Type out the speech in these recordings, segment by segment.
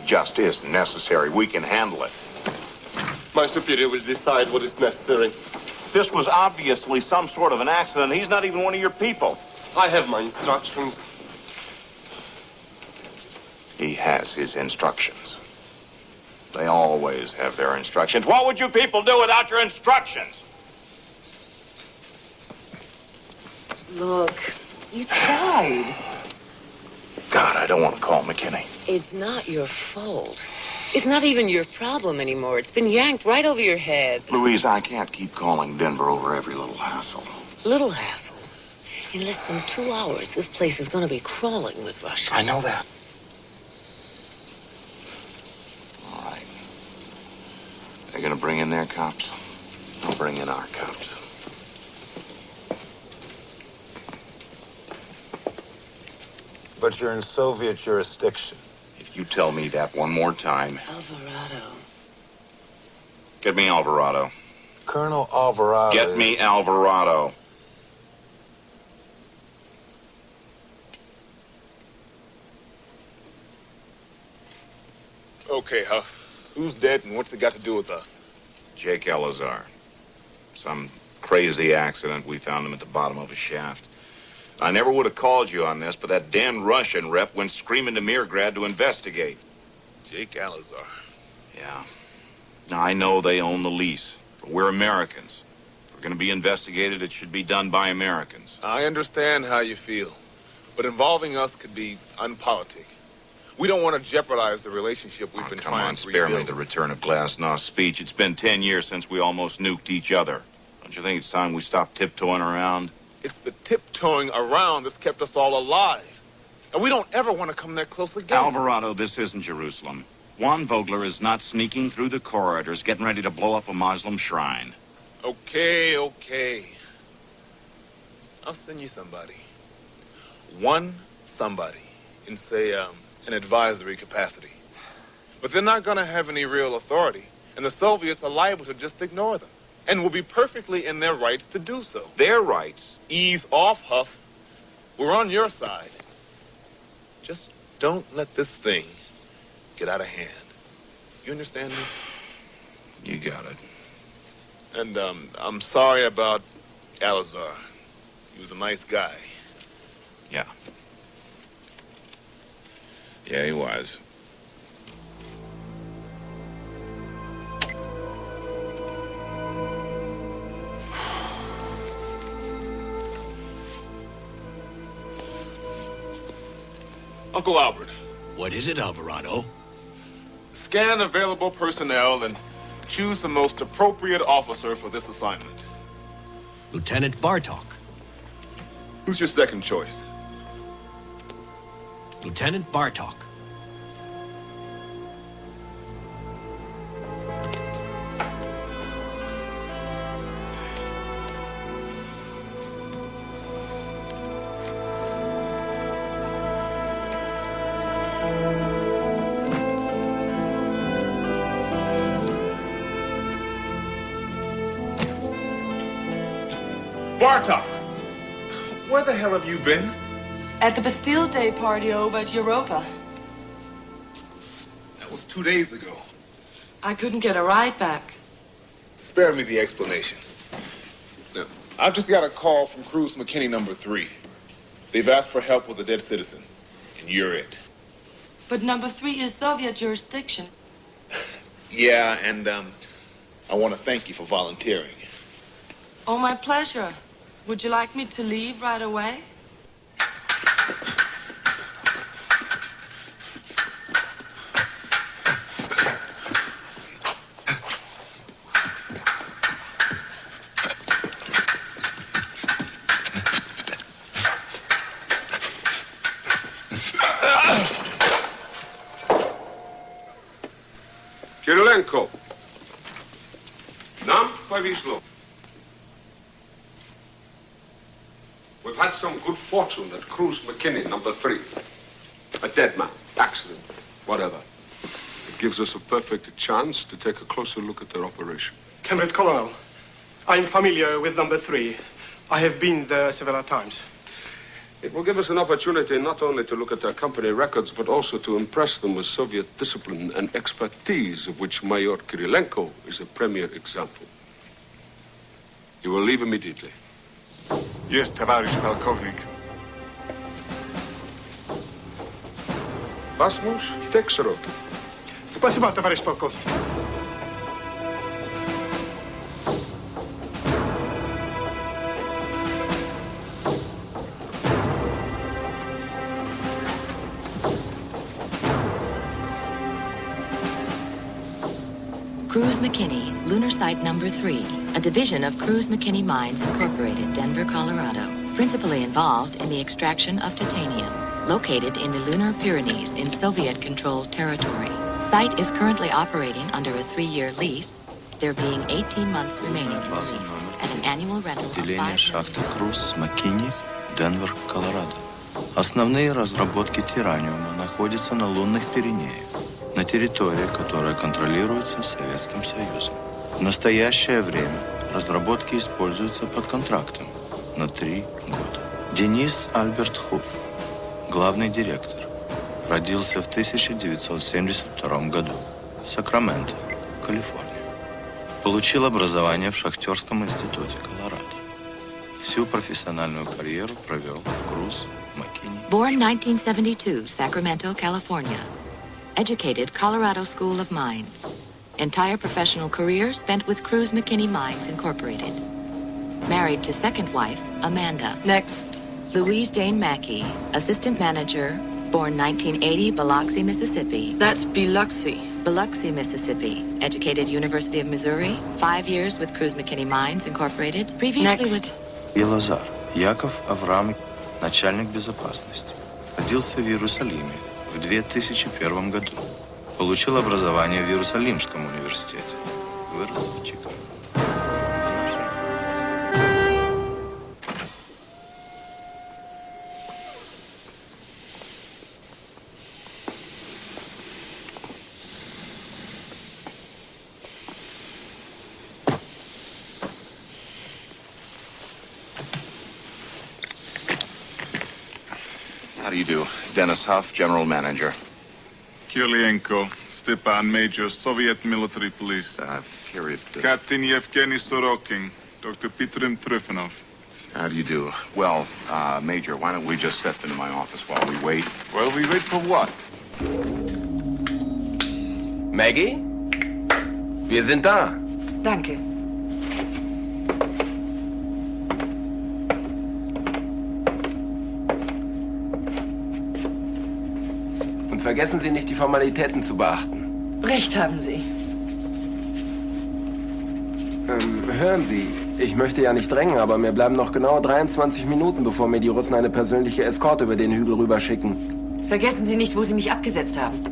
It just isn't necessary. We can handle it. My superior will decide what is necessary. This was obviously some sort of an accident. He's not even one of your people. I have my instructions. He has his instructions. They always have their instructions. What would you people do without your instructions? Look, you tried. God, I don't want to call McKinney. It's not your fault. It's not even your problem anymore. It's been yanked right over your head. Louise, I can't keep calling Denver over every little hassle. Little hassle. In less than 2 hours, this place is going to be crawling with Russians. I know that. All right. They're going to bring in their cops. They'll bring in our cops. But you're in Soviet jurisdiction. If you tell me that one more time... Alvarado. Get me Alvarado. Colonel Alvarado... Get me Alvarado. Okay, Huff. Who's dead and what's it got to do with us? Jake Elazar. Some crazy accident. We found him at the bottom of a shaft. I never would have called you on this, but that damn Russian rep went screaming to Mirgrad to investigate. Jake Elazar. Yeah. Now, I know they own the lease, but we're Americans. If we're going to be investigated, it should be done by Americans. I understand how you feel, but involving us could be unpolitic. We don't want to jeopardize the relationship we've been trying to rebuild. Spare me the return of Glasnow's speech. It's been 10 years since we almost nuked each other. Don't you think it's time we stop tiptoeing around? It's the tiptoeing around that's kept us all alive. And we don't ever want to come that close again. Alvarado, this isn't Jerusalem. Juan Vogler is not sneaking through the corridors, getting ready to blow up a Muslim shrine. Okay. I'll send you somebody. One somebody in, say, an advisory capacity. But they're not going to have any real authority, and the Soviets are liable to just ignore them. And will be perfectly in their rights to do so. Their rights? Ease off, Huff. We're on your side. Just don't let this thing get out of hand. You understand me? You got it. And, I'm sorry about Elazar. He was a nice guy. Yeah. Yeah, he was. Uncle Albert. What is it, Alvarado? Scan available personnel and choose the most appropriate officer for this assignment. Lieutenant Bartok. Who's your second choice? Lieutenant Bartok. Bartok! Where the hell have you been? At the Bastille Day party over at Europa. That was 2 days ago. I couldn't get a ride back. Spare me the explanation. Now, I've just got a call from Cruise McKinney number 3. They've asked for help with a dead citizen, and you're it. But number 3 is Soviet jurisdiction. Yeah, and, I want to thank you for volunteering. Oh, my pleasure. Would you like me to leave right away? Kirilenko. Нам повезло. We've had some good fortune at Cruise McKinney, number 3. A dead man, accident, whatever. It gives us a perfect chance to take a closer look at their operation. Comrade Colonel, I'm familiar with number 3. I have been there several times. It will give us an opportunity not only to look at their company records, but also to impress them with Soviet discipline and expertise, of which Major Kirilenko is a premier example. You will leave immediately. Yes, товарищ полковник. Basmus, take Sorokin. Спасибо, товарищ полковник. Cruise McKinney, Lunar Site Number 3, a division of Cruise McKinney Mines Incorporated, Denver, Colorado, principally involved in the extraction of titanium, located in the Lunar Pyrenees in Soviet-controlled territory. Site is currently operating under a 3-year lease, there being 18 months remaining in the lease, at an annual rental of $5 Отделение million. шахты Круз Маккини, Денвер, Колорадо. Основные разработки тираниума находятся на лунных Пиренеях, на территории, которая контролируется Советским Союзом. В настоящее время разработки используются под контрактом на 3 года. Денис Альберт Хуф, главный директор, родился в 1972 году в Сакраменто, Калифорния. Получил образование в Шахтерском институте Колорадо. Всю профессиональную карьеру провел в Круз Маккини. Born 1972, Sacramento, California. Educated Colorado School of Mines. Entire professional career spent with Cruise McKinney Mines Incorporated. Married to second wife, Amanda. Next. Louise Jane Mackey, assistant manager, born 1980, Biloxi, Mississippi. That's Biloxi. Biloxi, Mississippi. Educated University of Missouri. 5 years with Cruise McKinney Mines Incorporated. Previously Next. with... Елазар Яков Авраам, начальник безопасности. Родился в Иерусалиме в 2001 году. Получил образование в Иерусалимском университете. Вырос в Чикаго. По нашей информации. How do you do? Dennis Huff, General Manager. Kirilenko, Stepan, Major, Soviet Military Police. Period. Captain Yevgeny Sorokin, Dr. Petrim Trifonov. How do you do? Well, Major, why don't we just step into my office while we wait? Well, we wait for what? Maggie? Wir sind da. Danke. Und vergessen Sie nicht, die Formalitäten zu beachten. Recht haben Sie. Hören Sie, ich möchte ja nicht drängen, aber mir bleiben noch genau 23 Minuten, bevor mir die Russen eine persönliche Eskorte über den Hügel rüberschicken. Vergessen Sie nicht, wo Sie mich abgesetzt haben.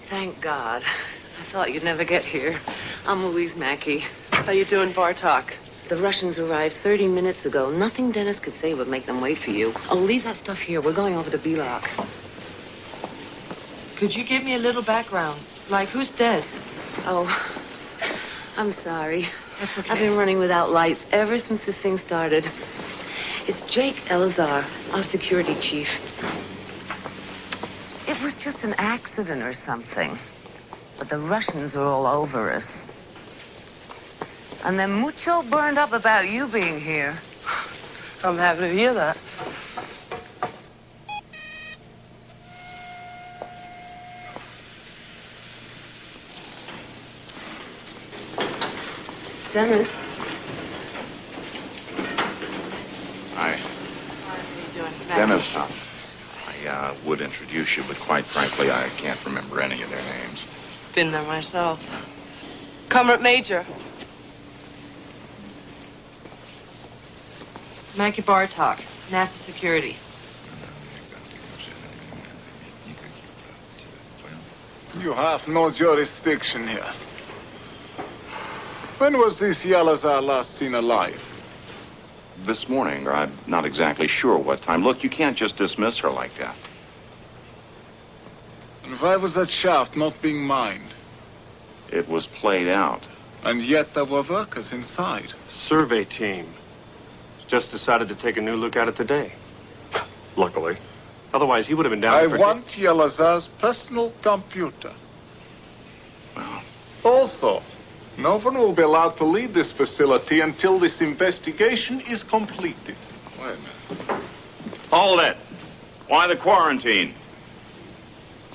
Thank God. I thought you'd never get here. I'm Louise Mackey. How you doing, Bartok? The Russians arrived 30 minutes ago. Nothing Dennis could say would make them wait for you. Oh, leave that stuff here. We're going over to Belok. Could you give me a little background? Like, who's dead? Oh, I'm sorry. That's okay. I've been running without lights ever since this thing started. It's Jake Elazar, our security chief. It was just an accident or something. But the Russians are all over us. And they're mucho burned up about you being here. I'm happy to hear that. Dennis. Hi. How are you doing? Dennis Huff. I would introduce you, but quite frankly, I can't remember any of their names. Been there myself. Comrade Major. Maggie Bartok, NASA Security. You have no jurisdiction here. When was this Yalazar last seen alive? This morning, or I'm not exactly sure what time. Look, you can't just dismiss her like that. And why was that shaft not being mined? It was played out. And yet there were workers inside. Survey team. Just decided to take a new look at it today. Luckily. Otherwise, he would have been down I for... want Yelazar's personal computer. Also, no one will be allowed to leave this facility until this investigation is completed. Wait a minute. Hold it. Why the quarantine?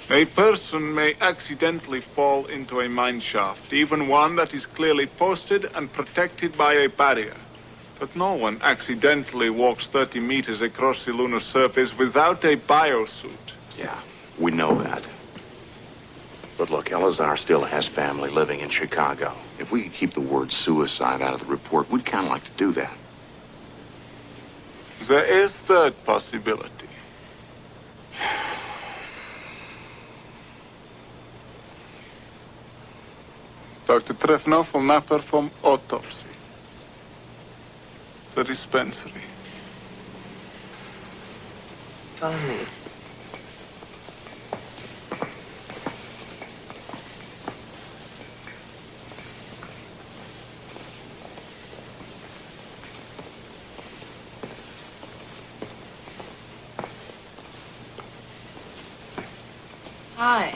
A person may accidentally fall into a mine shaft, even one that is clearly posted and protected by a barrier. But no one accidentally walks 30 meters across the lunar surface without a biosuit. Yeah, we know that. But look, Elazar still has family living in Chicago. If we could keep the word suicide out of the report, we'd kind of like to do that. There is third possibility. Dr. Trefnov will not perform autopsy. The dispensary. Follow me. Hi.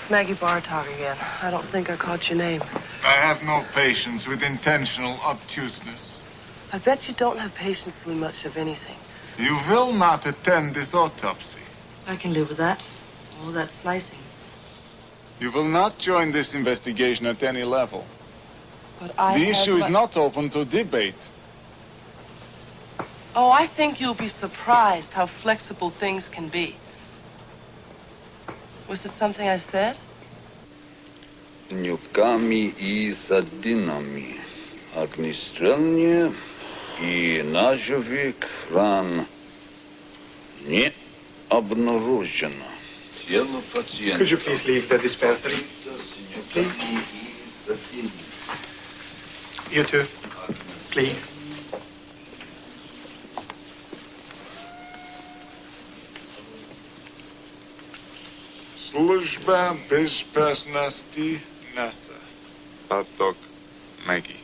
Maggie Bartok again. I don't think I caught your name. I have no patience with intentional obtuseness. I bet you don't have patience with much of anything. You will not attend this autopsy. I can live with that. All that slicing. You will not join this investigation at any level. But I The issue is have- not open to debate. Oh, I think you'll be surprised how flexible things can be. Was it something I said? Нюками и задинами. Огнестрельные и ножовик ран не обнаружено. Тело пациента. Could you please leave the dispensary? You too. Please. Служба безопасности НАСА. Bartok, Maggie.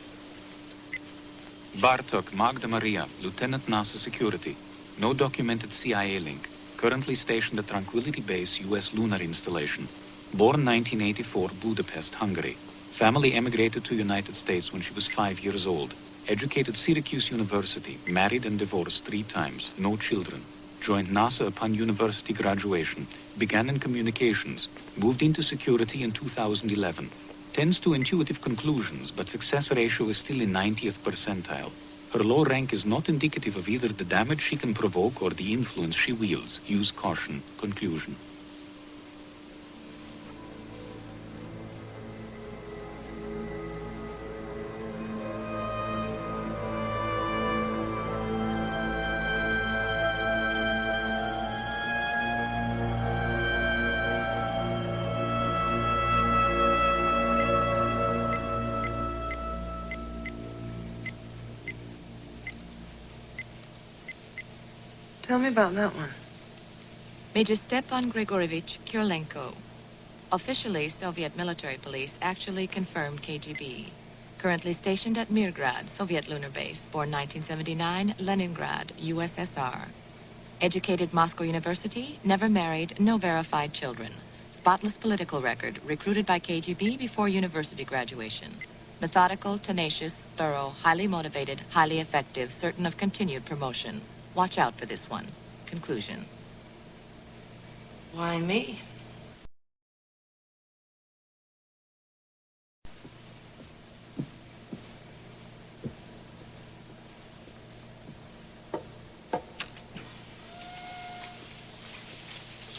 Bartok, Magda Maria, Lieutenant NASA Security. No documented CIA link. Currently stationed at Tranquility Base, U.S. lunar installation. Born 1984, Budapest, Hungary. Family emigrated to United States when she was 5 years old. Educated Syracuse University. Married and divorced 3 times. No children. Joined NASA upon university graduation. Began in communications. Moved into security in 2011. Tends to intuitive conclusions, but success ratio is still in 90th percentile. Her low rank is not indicative of either the damage she can provoke or the influence she wields. Use caution. Conclusion. Tell me about that one. Major Stepan Grigorovich Kirilenko. Officially, Soviet military police actually confirmed KGB. Currently stationed at Mirgrad, Soviet lunar base, born 1979, Leningrad, USSR. Educated Moscow University, never married, no verified children. Spotless political record, recruited by KGB before university graduation. Methodical, tenacious, thorough, highly motivated, highly effective, certain of continued promotion. Watch out for this one. Conclusion. Why me?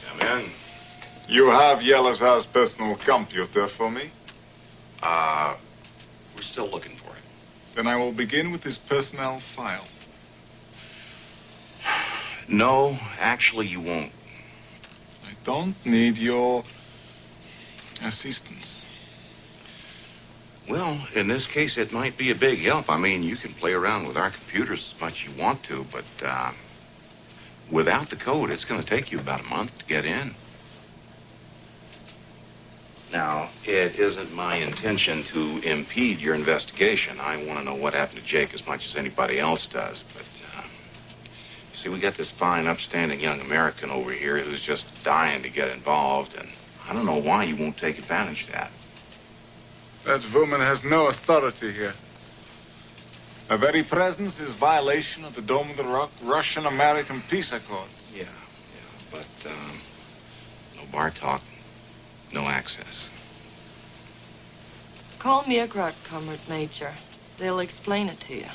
Come in. You have Yelazar's personal computer for me? We're still looking for it. Then I will begin with his personnel file. No, actually, you won't. I don't need your assistance. Well, in this case, it might be a big help. I mean, you can play around with our computers as much as you want to, but without the code, it's going to take you about a month to get in. Now, it isn't my intention to impede your investigation. I want to know what happened to Jake as much as anybody else does. But, see, we got this fine, upstanding young American over here who's just dying to get involved, and I don't know why you won't take advantage of that. That woman has no authority here. Her very presence is violation of the Dome of the Rock Russian-American peace accords. Yeah, but no bar talk, no access. Call me a grut, Comrade Major. They'll explain it to you.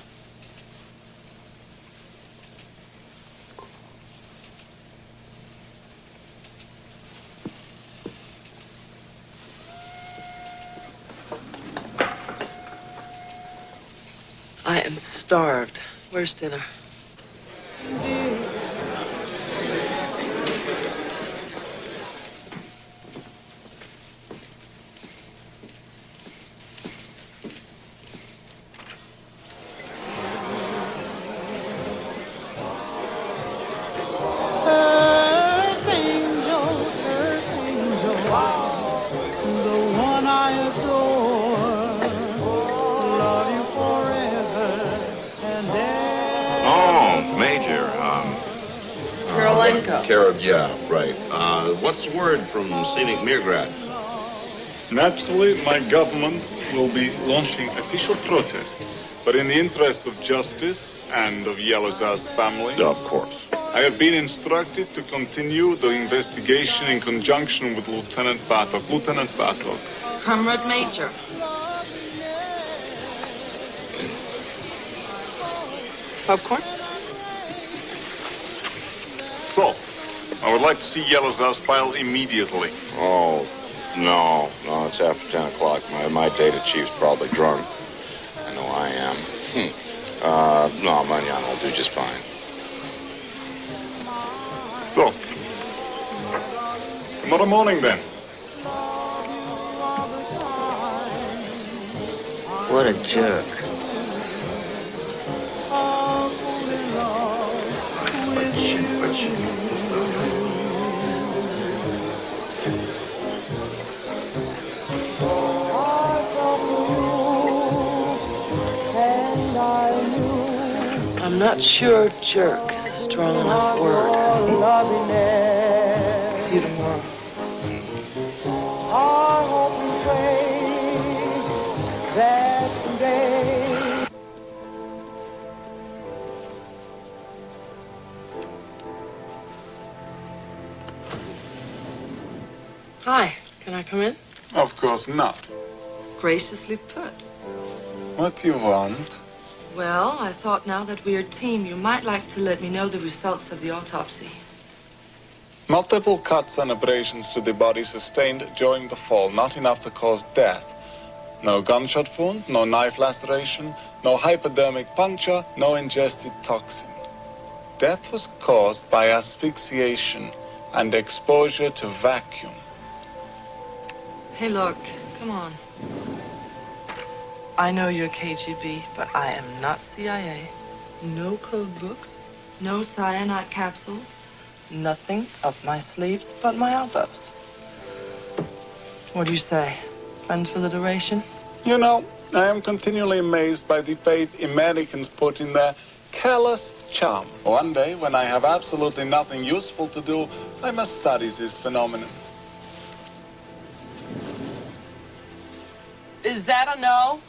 I am starved. Where's dinner? Yeah, right. What's the word from scenic Mirgrad? Naturally, my government will be launching official protest. But in the interest of justice and of Yelazar's family... Of course. I have been instructed to continue the investigation in conjunction with Lieutenant Bartok. Lieutenant Bartok. Comrade Major. Popcorn? So, I would like to see Yelazar's file immediately. Oh, no, it's after 10 o'clock. My data chief's probably drunk. I know I am. No, mañana will do just fine. So, tomorrow morning then. What a jerk. I'm not sure jerk is a strong enough word. See you tomorrow. Hi, can I come in? Of course not. Graciously put. What do you want? Well, I thought now that we're a team, you might like to let me know the results of the autopsy. Multiple cuts and abrasions to the body sustained during the fall, not enough to cause death. No gunshot wound, no knife laceration, no hypodermic puncture, no ingested toxin. Death was caused by asphyxiation and exposure to vacuum. Hey, look, come on. I know you're KGB, but I am not CIA. No code books, no cyanide capsules, nothing up my sleeves but my elbows. What do you say? Friends for the duration? You know, I am continually amazed by the faith Americans put in their careless charm. One day, when I have absolutely nothing useful to do, I must study this phenomenon. Is that a no?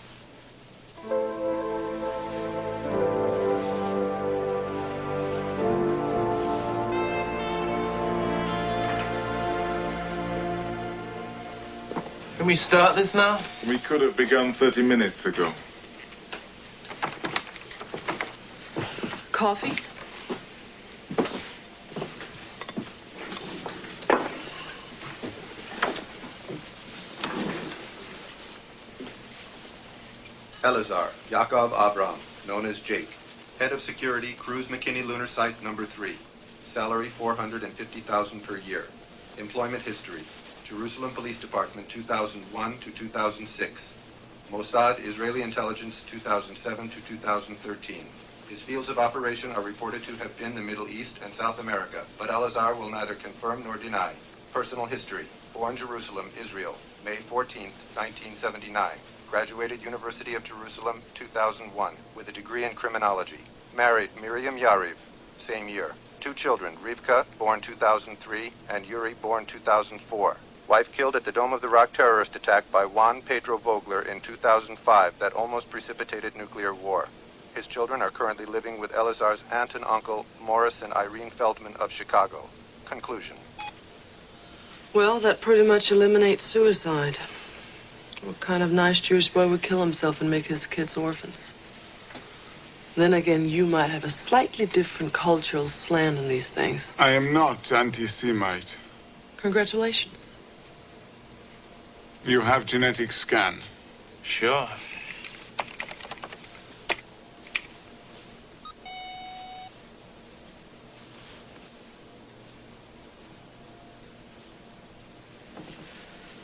Can we start this now? We could have begun 30 minutes ago. Coffee? Elazar, Yakov Avram, known as Jake. Head of Security, Cruise McKinney Lunar Site Number 3. Salary $450,000 per year. Employment history. Jerusalem Police Department 2001 to 2006. Mossad Israeli Intelligence 2007 to 2013. His fields of operation are reported to have been the Middle East and South America, but Elazar will neither confirm nor deny. Personal history. born Jerusalem, Israel, May 14, 1979. Graduated University of Jerusalem, 2001, with a degree in criminology. Married Miriam Yariv, same year. 2 children, Rivka, born 2003, and Yuri, born 2004. Wife killed at the Dome of the Rock terrorist attack by Juan Pedro Vogler in 2005 that almost precipitated nuclear war. His children are currently living with Elazar's aunt and uncle, Morris and Irene Feldman of Chicago. Conclusion. Well, that pretty much eliminates suicide. What kind of nice Jewish boy would kill himself and make his kids orphans? Then again, you might have a slightly different cultural slant on these things. I am not anti-Semite. Congratulations. You have genetic scan. Sure.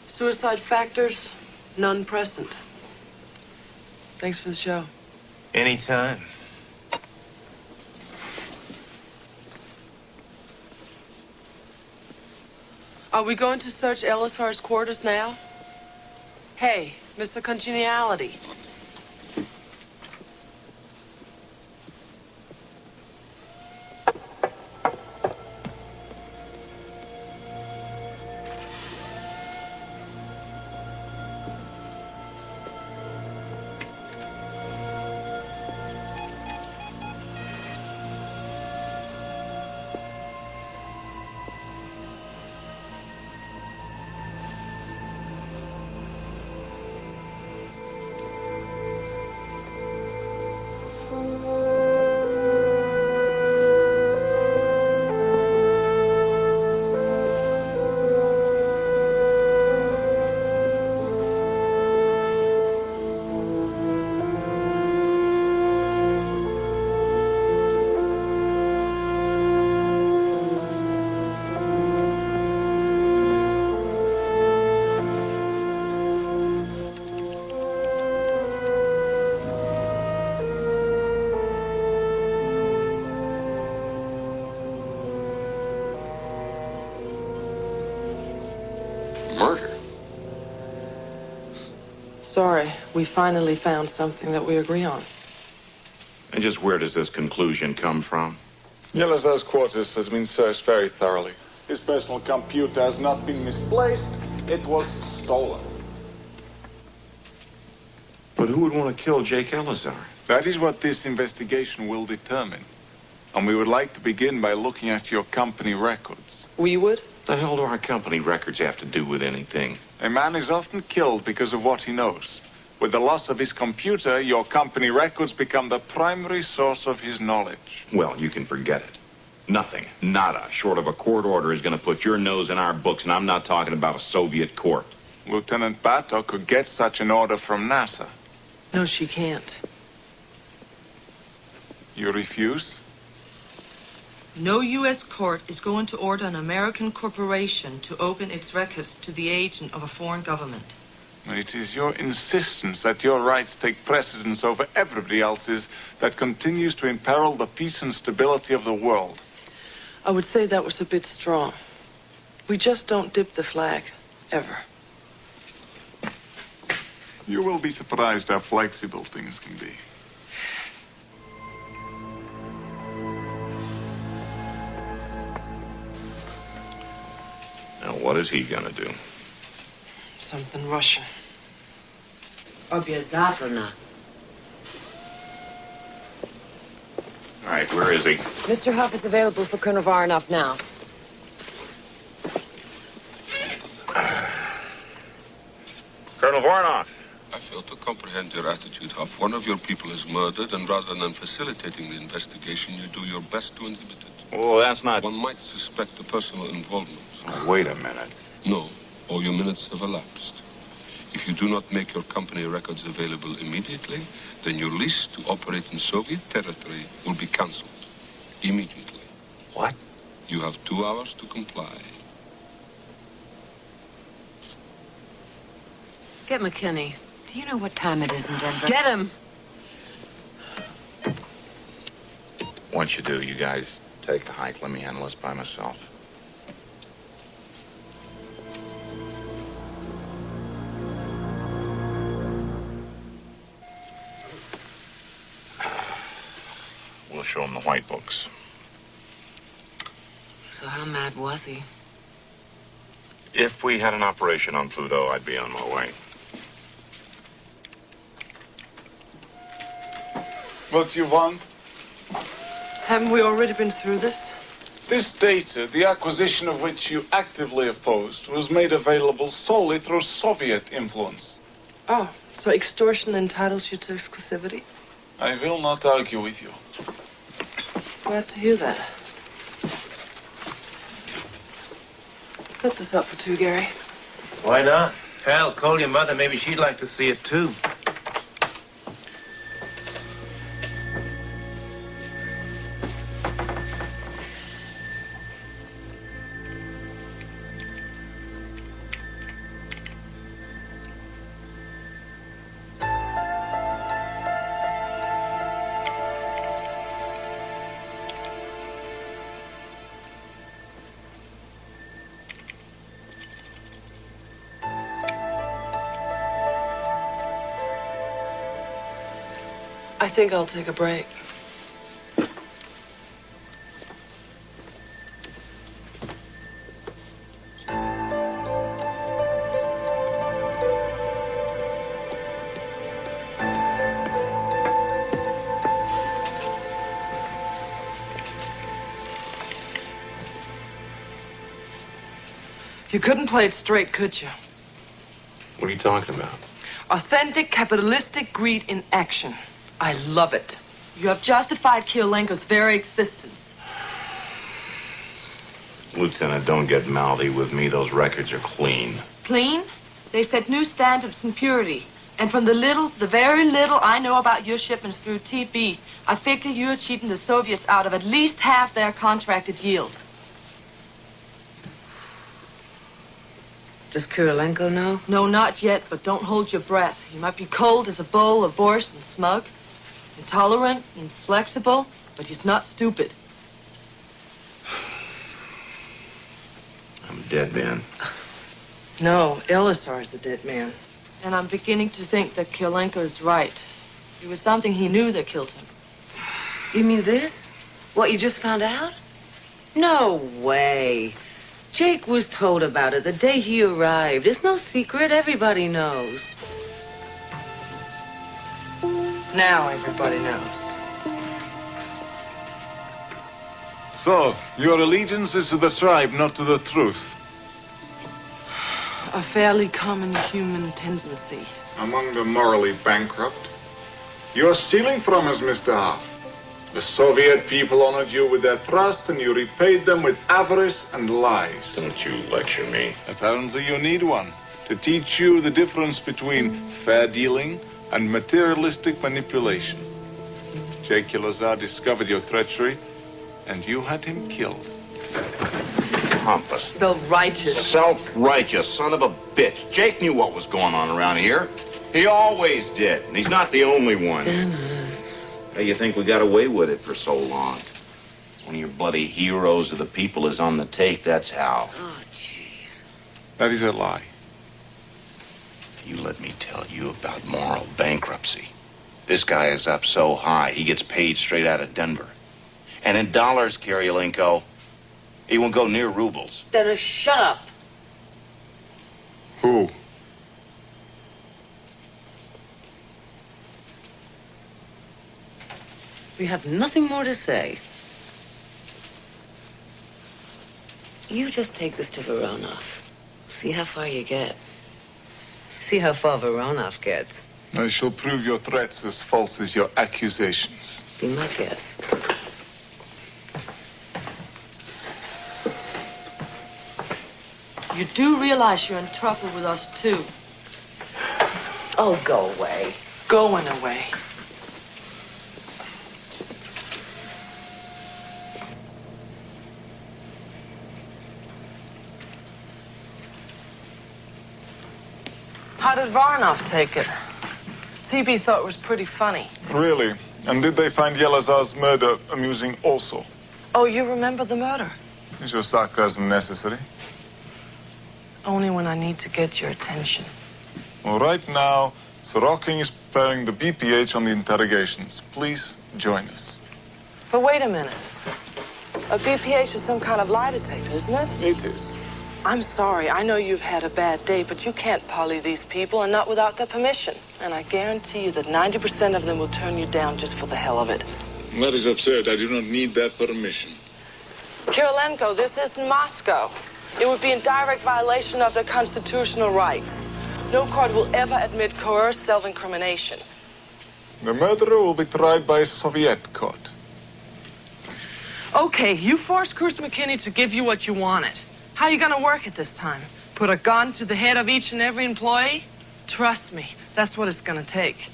Suicide factors, none present. Thanks for the show. Anytime. Are we going to search Elazar's quarters now? Hey, Mr. Congeniality. Murder? Sorry, we finally found something that we agree on. And just where does this conclusion come from? Elazar's quarters has been searched very thoroughly. His personal computer has not been misplaced. It was stolen. But who would want to kill Jake Elazar? That is what this investigation will determine. And we would like to begin by looking at your company records. We would? The hell do our company records have to do with anything? A man is often killed because of what he knows. With the loss of his computer, your company records become the primary source of his knowledge. Well, you can forget it. Nothing, nada, short of a court order is going to put your nose in our books, and I'm not talking about a Soviet court. Lieutenant Bato could get such an order from NASA. No, she can't. You refuse? No U.S. court is going to order an American corporation to open its records to the agent of a foreign government. It is your insistence that your rights take precedence over everybody else's that continues to imperil the peace and stability of the world. I would say that was a bit strong. We just don't dip the flag, ever. You will be surprised how flexible things can be. Now, what is he gonna do? Something Russian. Obязательно. All right, where is he? Mr. Huff is available for Colonel Varanov now. Colonel Varnoff. I fail to comprehend your attitude, Huff. One of your people is murdered, and rather than facilitating the investigation, you do your best to inhibit it. Well, that's not... One might suspect a personal involvement. Oh, wait a minute. No, all your minutes have elapsed. If you do not make your company records available immediately, then your lease to operate in Soviet territory will be cancelled. Immediately. What? You have 2 hours to comply. Get McKinney. Do you know what time it is in Denver? Get him! Once you do, you guys take the hike. Let me handle this by myself. show him the white books. So how mad was he? If we had an operation on Pluto, I'd be on my way. What you want? Haven't we already been through this? This data, the acquisition of which you actively opposed, was made available solely through Soviet influence. Oh, so extortion entitles you to exclusivity? I will not argue with you. Glad to hear that. Set this up for two, Gary. Why not? Hell, call your mother. Maybe she'd like to see it too. I think I'll take a break. You couldn't play it straight, could you? What are you talking about? Authentic capitalistic greed in action. I love it. You have justified Kirilenko's very existence. Lieutenant, don't get mouthy with me. Those records are clean. Clean? They set new standards in purity. And from the very little I know about your shipments through TB, I figure you're cheating the Soviets out of at least half their contracted yield. Does Kirilenko know? No, not yet, but don't hold your breath. You might be cold as a bull or borscht and smug, intolerant and flexible, but he's not stupid. I'm a dead man. No, Elisar is the dead man. And I'm beginning to think that Kirilenko is right. It was something he knew that killed him. You mean this? What you just found out? No way. Jake was told about it the day he arrived. It's no secret. Everybody knows. Now everybody knows. So, your allegiance is to the tribe, not to the truth. A fairly common human tendency. Among the morally bankrupt. You're stealing from us, Mr. Hoff. The Soviet people honored you with their trust, and you repaid them with avarice and lies. Don't you lecture me. Apparently you need one to teach you the difference between fair dealing and materialistic manipulation. Jake Elazar discovered your treachery, and you had him killed. Pompous. Self-righteous. Self-righteous son of a bitch. Jake knew what was going on around here. He always did, and he's not the only one. Dennis. How you think we got away with it for so long? One of your bloody heroes of the people is on the take, that's how. Oh, jeez. That is a lie. You let me tell you about moral bankruptcy. This guy is up so high, he gets paid straight out of Denver. And in dollars, Kirilenko, he won't go near rubles. Dennis, shut up. Who? We have nothing more to say. You just take this to Voronov. See how far you get. See how far Voronov gets. I shall prove your threats as false as your accusations. Be my guest. You do realize you're in trouble with us, too. Oh, go away. Going away. How did Varnov take it? TB thought it was pretty funny. Really? And did they find Yelazar's murder amusing also? Oh, you remember the murder? Is your sarcasm necessary? Only when I need to get your attention. Well, right now, Sorokin is preparing the BPH on the interrogations. Please join us. But wait a minute. A BPH is some kind of lie detector, isn't it? It is. I'm sorry. I know you've had a bad day, but you can't poly these people, and not without their permission. And I guarantee you that 90% of them will turn you down just for the hell of it. That is absurd. I do not need that permission. Kirilenko, this isn't Moscow. It would be in direct violation of their constitutional rights. No court will ever admit coerced self-incrimination. The murderer will be tried by a Soviet court. Okay, you forced Cruz McKinney to give you what you wanted. How are you going to work it this time? Put a gun to the head of each and every employee? Trust me, that's what it's going to take.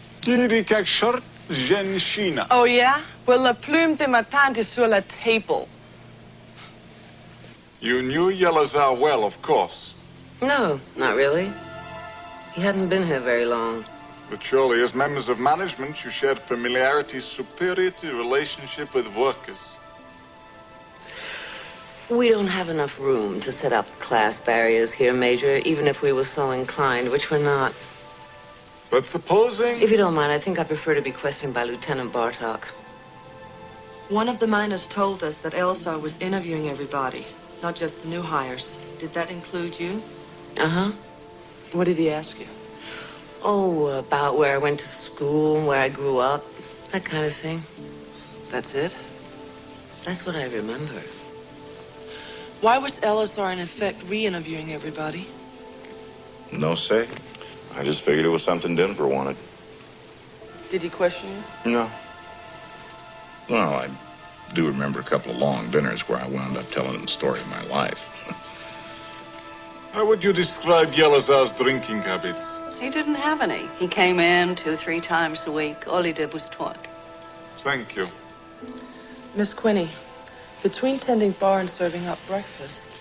Oh, yeah? Well, la plume de ma tante est sur la table. You knew Yelazar well, of course. No, not really. He hadn't been here very long. But surely, as members of management, you shared familiarity superior to your relationship with workers. We don't have enough room to set up class barriers here, Major, even if we were so inclined, which we're not. But supposing... If you don't mind, I think I prefer to be questioned by Lieutenant Bartok. One of the miners told us that Elsa was interviewing everybody, not just the new hires. Did that include you? Uh-huh. What did he ask you? Oh, about where I went to school, where I grew up, that kind of thing. That's it? That's what I remember. Why was LSR in effect re-interviewing everybody? No say. I just figured it was something Denver wanted. Did he question you? No. Well, I do remember a couple of long dinners where I wound up telling him the story of my life. How would you describe Yelazar's drinking habits? He didn't have any. He came in 2-3 times a week. All he did was talk. Thank you. Miss Quinney, between tending bar and serving up breakfast,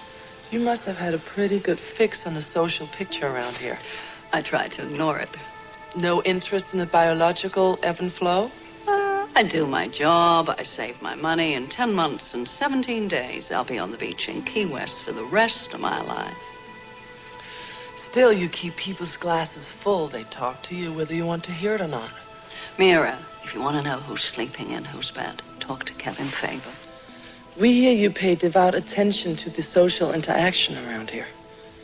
you must have had a pretty good fix on the social picture around here. I tried to ignore it. No interest in the biological ebb and flow? I do my job. I save my money. In 10 months and 17 days, I'll be on the beach in Key West for the rest of my life. Still, you keep people's glasses full. They talk to you whether you want to hear it or not. Mira, if you want to know who's sleeping in whose bed, talk to Kevin Faber. We hear you pay devout attention to the social interaction around here.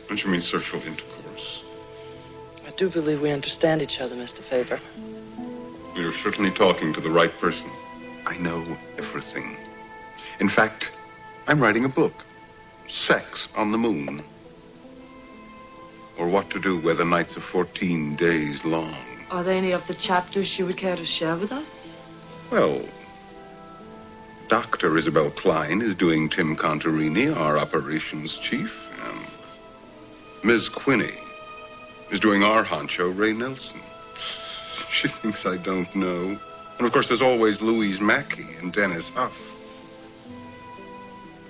Don't you mean social intercourse? I do believe we understand each other, Mr. Faber. You're certainly talking to the right person. I know everything. In fact, I'm writing a book. Sex on the Moon. Or what to do where the nights are 14 days long. Are there any of the chapters you would care to share with us? Well, Dr. Isabel Klein is doing Tim Contarini, our operations chief. Ms. Quinney is doing our honcho, Ray Nelson. She thinks I don't know. And of course, there's always Louise Mackey and Dennis Huff.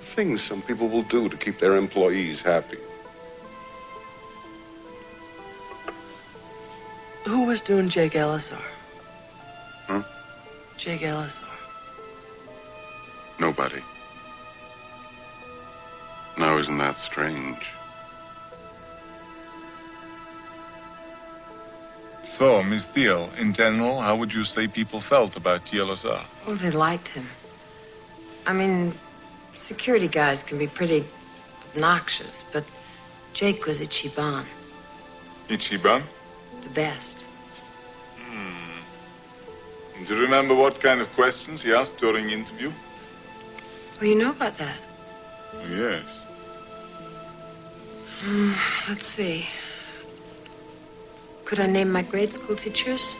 Things some people will do to keep their employees happy. Who was doing Jake LSR? Huh? Jake LSR. Nobody. Now, isn't that strange? So, Miss Deal, in general, how would you say people felt about Yelazar? Oh, they liked him. I mean, security guys can be pretty obnoxious, but Jake was Ichiban. Ichiban? The best. Do you remember what kind of questions he asked during interview? Oh, you know about that? Yes. Let's see. Could I name my grade school teachers?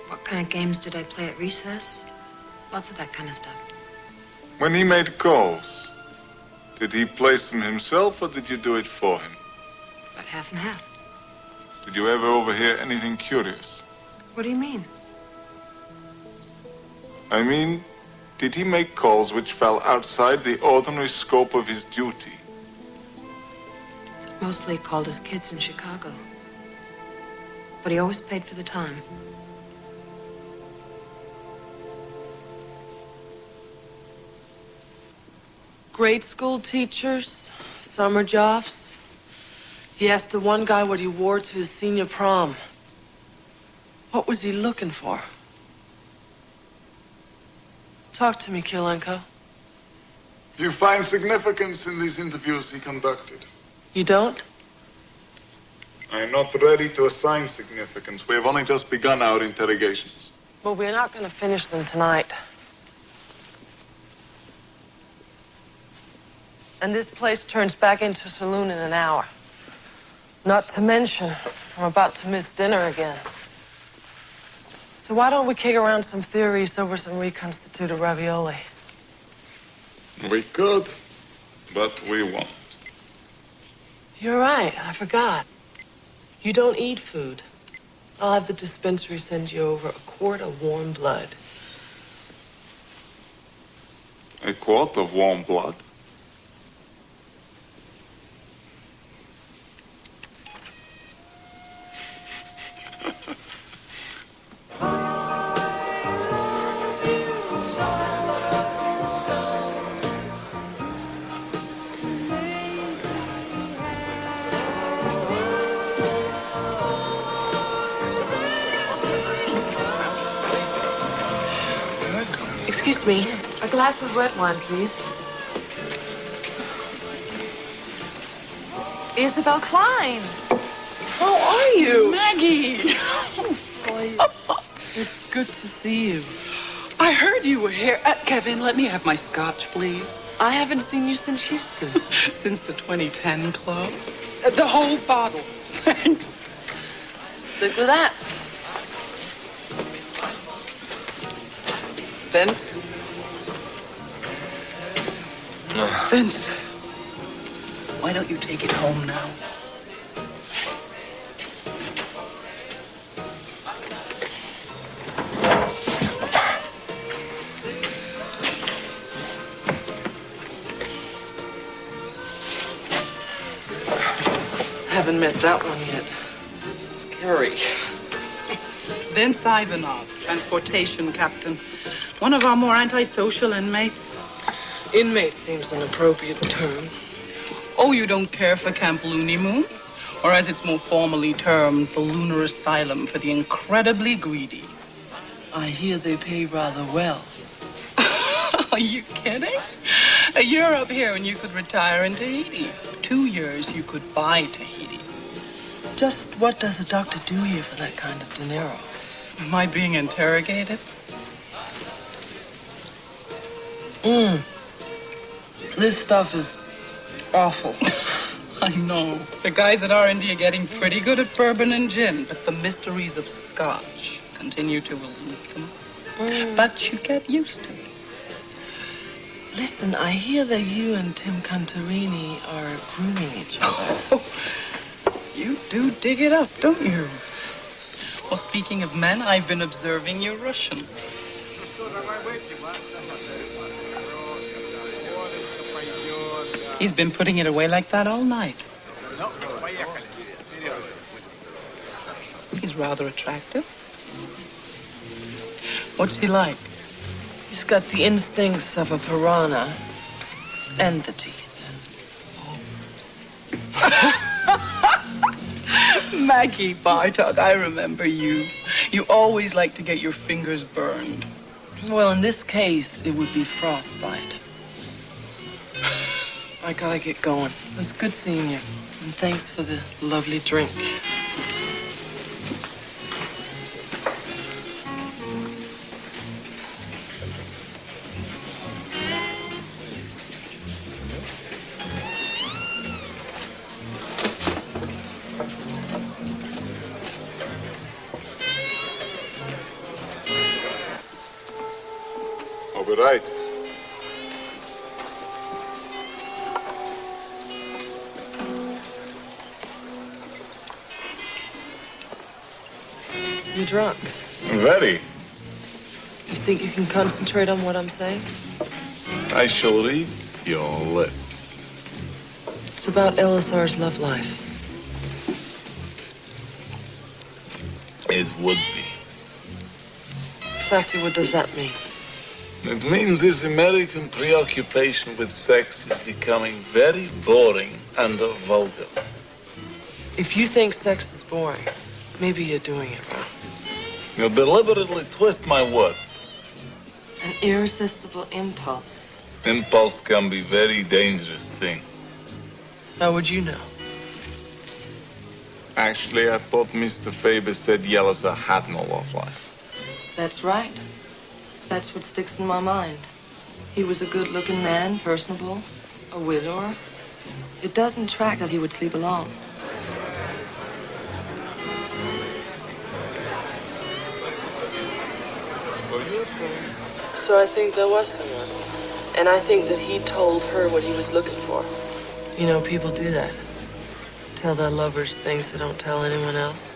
What kind of games did I play at recess? Lots of that kind of stuff. When he made calls, did he place them himself or did you do it for him? About half and half. Did you ever overhear anything curious? What do you mean? I mean, did he make calls which fell outside the ordinary scope of his duty? Mostly he called his kids in Chicago. But he always paid for the time. Grade school teachers, summer jobs. He asked the one guy what he wore to his senior prom. What was he looking for? Talk to me, Kirilenko. You find significance in these interviews he conducted? You don't? I'm not ready to assign significance. We have only just begun our interrogations. Well, we're not going to finish them tonight. And this place turns back into a saloon in an hour. Not to mention, I'm about to miss dinner again. So why don't we kick around some theories over some reconstituted ravioli? We could, but we won't. You're right, I forgot. You don't eat food. I'll have the dispensary send you over a quart of warm blood. A quart of warm blood? Excuse me, a glass of red wine, please. Isabel Klein. How are you? Maggie! It's good to see you. I heard you were here. Kevin, let me have my scotch, please. I haven't seen you since Houston. Since the 2010 club? The whole bottle. Thanks. Stick with that. Vince? Vince, why don't you take it home now? Haven't met that one yet. Scary. Vince Ivanov, transportation captain. One of our more antisocial inmates. Inmate seems an appropriate term. Oh, you don't care for Camp Looney Moon? Or as it's more formally termed, the Lunar Asylum for the incredibly greedy. I hear they pay rather well. Are you kidding? A year up here and you could retire in Tahiti. 2 years you could buy Tahiti. Just what does a doctor do here for that kind of dinero? Am I being interrogated? This stuff is awful. I know. The guys at R&D are getting pretty good at bourbon and gin, but the mysteries of Scotch continue to elude them. But you get used to it. Listen, I hear that you and Tim Contarini are grooming each other. You do dig it up, don't you? Well, speaking of men, I've been observing your Russian. He's been putting it away like that all night. He's rather attractive. What's he like? He's got the instincts of a piranha and the teeth. Maggie Bartok, I remember you. You always like to get your fingers burned. Well, in this case, it would be frostbite. I gotta get going. It was good seeing you. And thanks for the lovely drink. Right. You're drunk. Very. You think you can concentrate on what I'm saying? I shall read your lips. It's about LSR's love life. It would be. Exactly what does that mean? It means this American preoccupation with sex is becoming very boring and vulgar. If you think sex is boring, maybe you're doing it wrong. You deliberately twist my words. An irresistible impulse. Impulse can be a very dangerous thing. How would you know? Actually, I thought Mr. Faber said Yellowser had no love life. That's right. That's what sticks in my mind. He was a good-looking man, personable, a widower. It doesn't track that he would sleep alone. So you're saying? So I think there was someone. And I think that he told her what he was looking for. You know, people do that. Tell their lovers things they don't tell anyone else.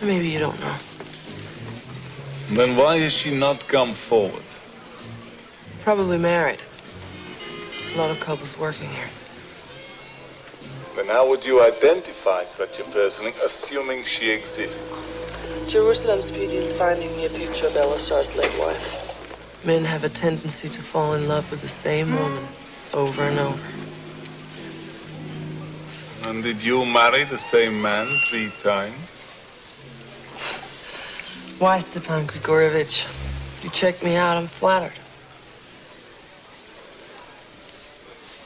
Or maybe you don't know. Then why has she not come forward? Probably married. There's a lot of couples working here. Then how would you identify such a person, assuming she exists? Jerusalem's PD is finding me a picture of Elisar's late wife. Men have a tendency to fall in love with the same woman over and over. And did you marry the same man 3 times? Why, Stepan Grigorovich? You checked me out, I'm flattered.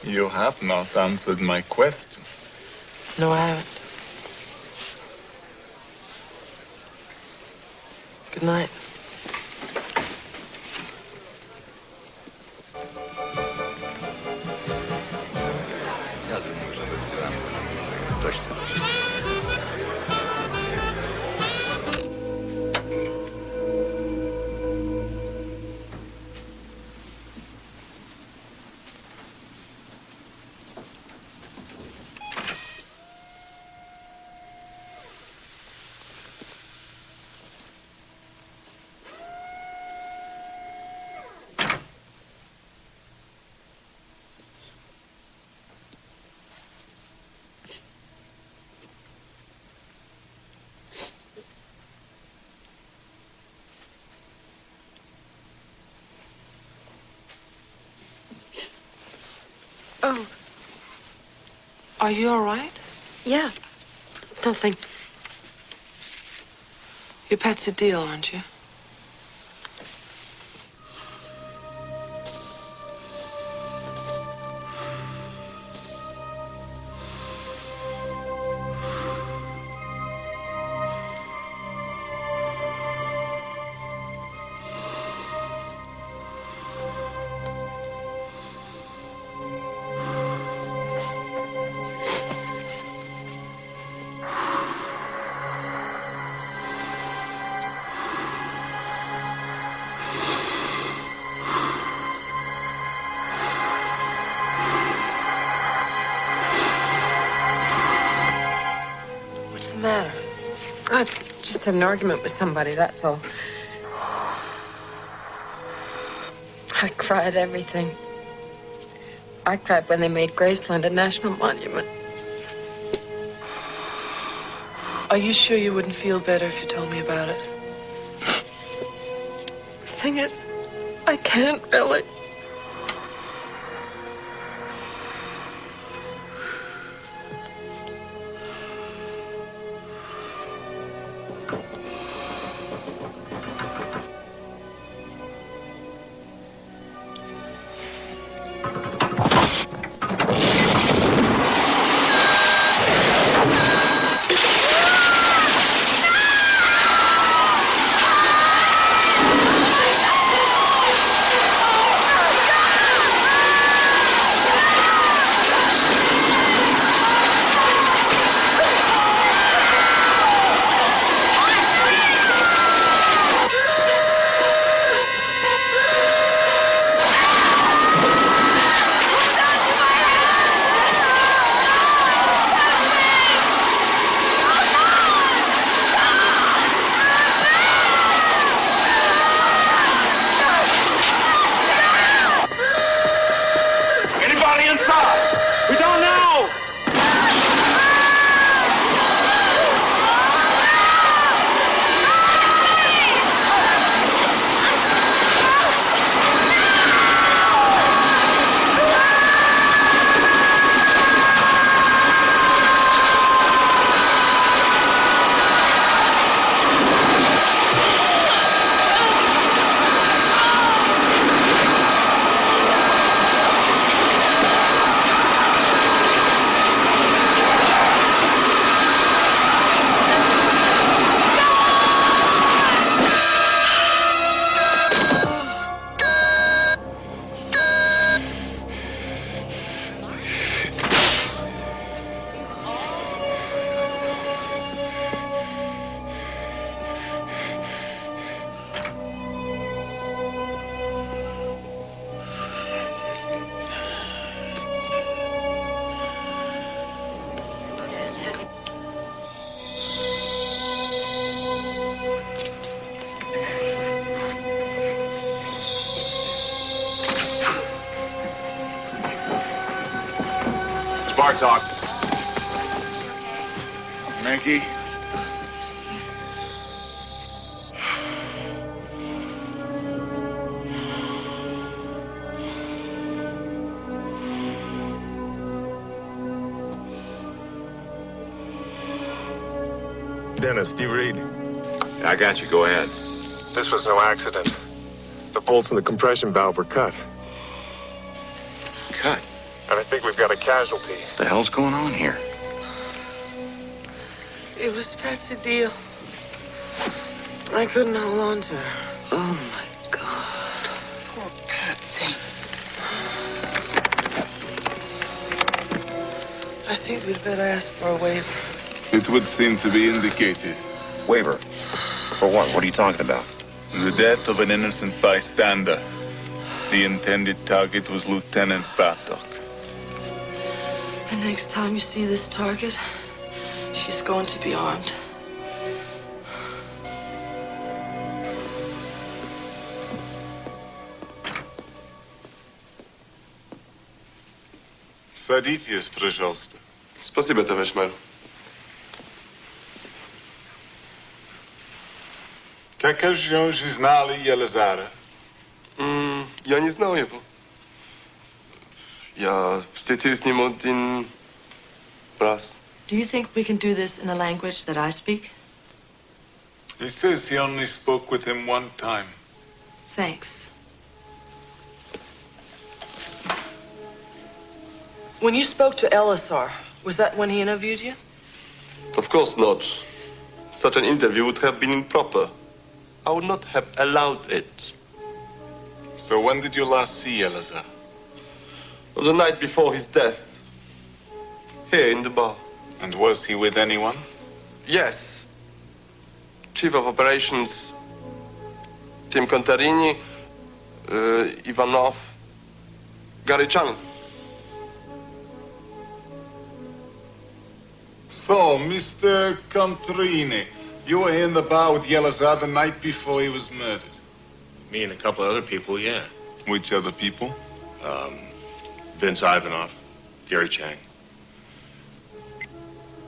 You have not answered my question. No, I haven't. Good night. Я думаю, что это точно. Oh. Are you all right? Yeah. It's nothing. Your pet's a deal, aren't you? I just had an argument with somebody, that's all. I cried everything. I cried when they made Graceland a national monument. Are you sure you wouldn't feel better if you told me about it? The thing is, I can't really. Bartok. Maggie? Dennis, do you read? I got you. Go ahead. This was no accident. The bolts in the compression valve were cut. Cut? And I think we've got a casualty. What the hell's going on here? It was Patsy Deal. I couldn't hold on to her. Oh, my God. Poor Patsy. I think we'd better ask for a waiver. It would seem to be indicated. Waiver? For what? What are you talking about? The death of an innocent bystander. The intended target was Lieutenant Bartok. And next time you see this target, she's going to be armed. Садитесь, пожалуйста. Спасибо, товарищ мэр. Как же знали Елизара? Я не знал его. Я встретился с ним один раз. Do you think we can do this in a language that I speak? He says he only spoke with him one time. Thanks. When you spoke to Elisar, was that when he interviewed you? Of course not. Such an interview would have been improper. I would not have allowed it. So when did you last see Elazar? The night before his death. Here in the bar. And was he with anyone? Yes. Chief of Operations Tim Contarini, Ivanov, Gary Chan. So, Mr. Contrini, you were in the bar with Yelazar the night before he was murdered. Me and a couple other people, yeah. Which other people? Vince Ivanov, Gary Chang.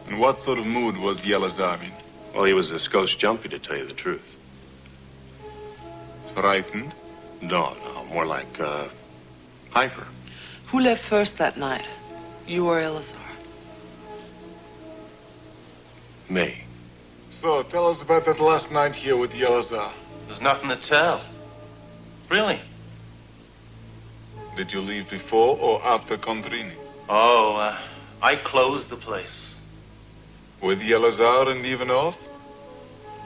And what sort of mood was Yelazar in? Well, he was a skosh jumpy, to tell you the truth. Frightened? No, more like, hyper. Who left first that night? You or Elisar? Me. So, tell us about that last night here with Yelazar. There's nothing to tell. Really? Did you leave before or after Contrini? Oh, I closed the place. With Yelazar and Ivanov?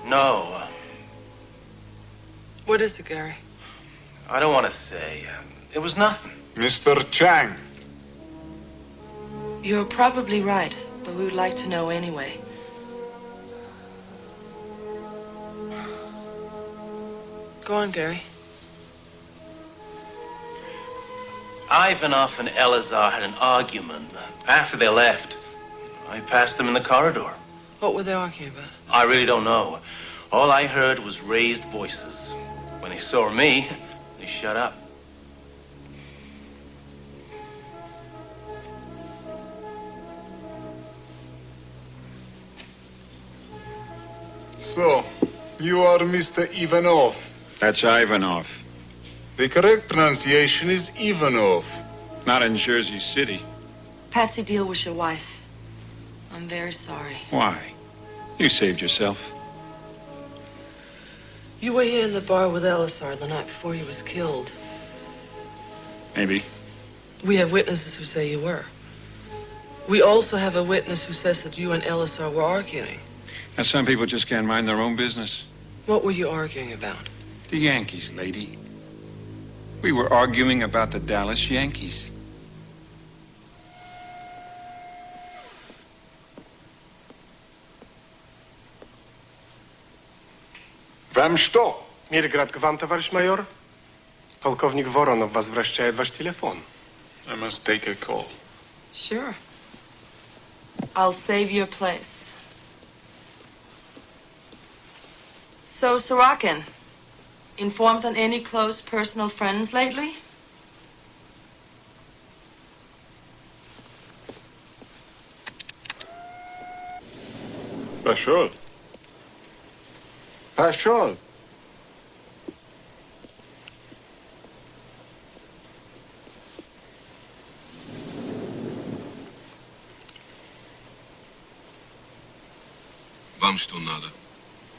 No. What is it, Gary? I don't want to say. It was nothing. Mr. Chang. You're probably right, but we would like to know anyway. Go on, Gary. Ivanov and Elazar had an argument. After they left, I passed them in the corridor. What were they arguing about? I really don't know. All I heard was raised voices. When they saw me, they shut up. So, you are Mr. Ivanov. That's Ivanov. The correct pronunciation is Ivanov. Not in Jersey City. Patsy Deal was your wife. I'm very sorry. Why? You saved yourself. You were here in the bar with Elisar the night before he was killed. Maybe. We have witnesses who say you were. We also have a witness who says that you and Elisar were arguing. And some people just can't mind their own business. What were you arguing about? The Yankees, lady. We were arguing about the Dallas Yankees. Wam что? Мирград к вам, товарищ майор. Полковник Воронов возвращает ваш телефон. I must take a call. Sure. I'll save your place. So, Sorokin, informed on any close personal friends lately? Pashol. Pashol. Вам что надо?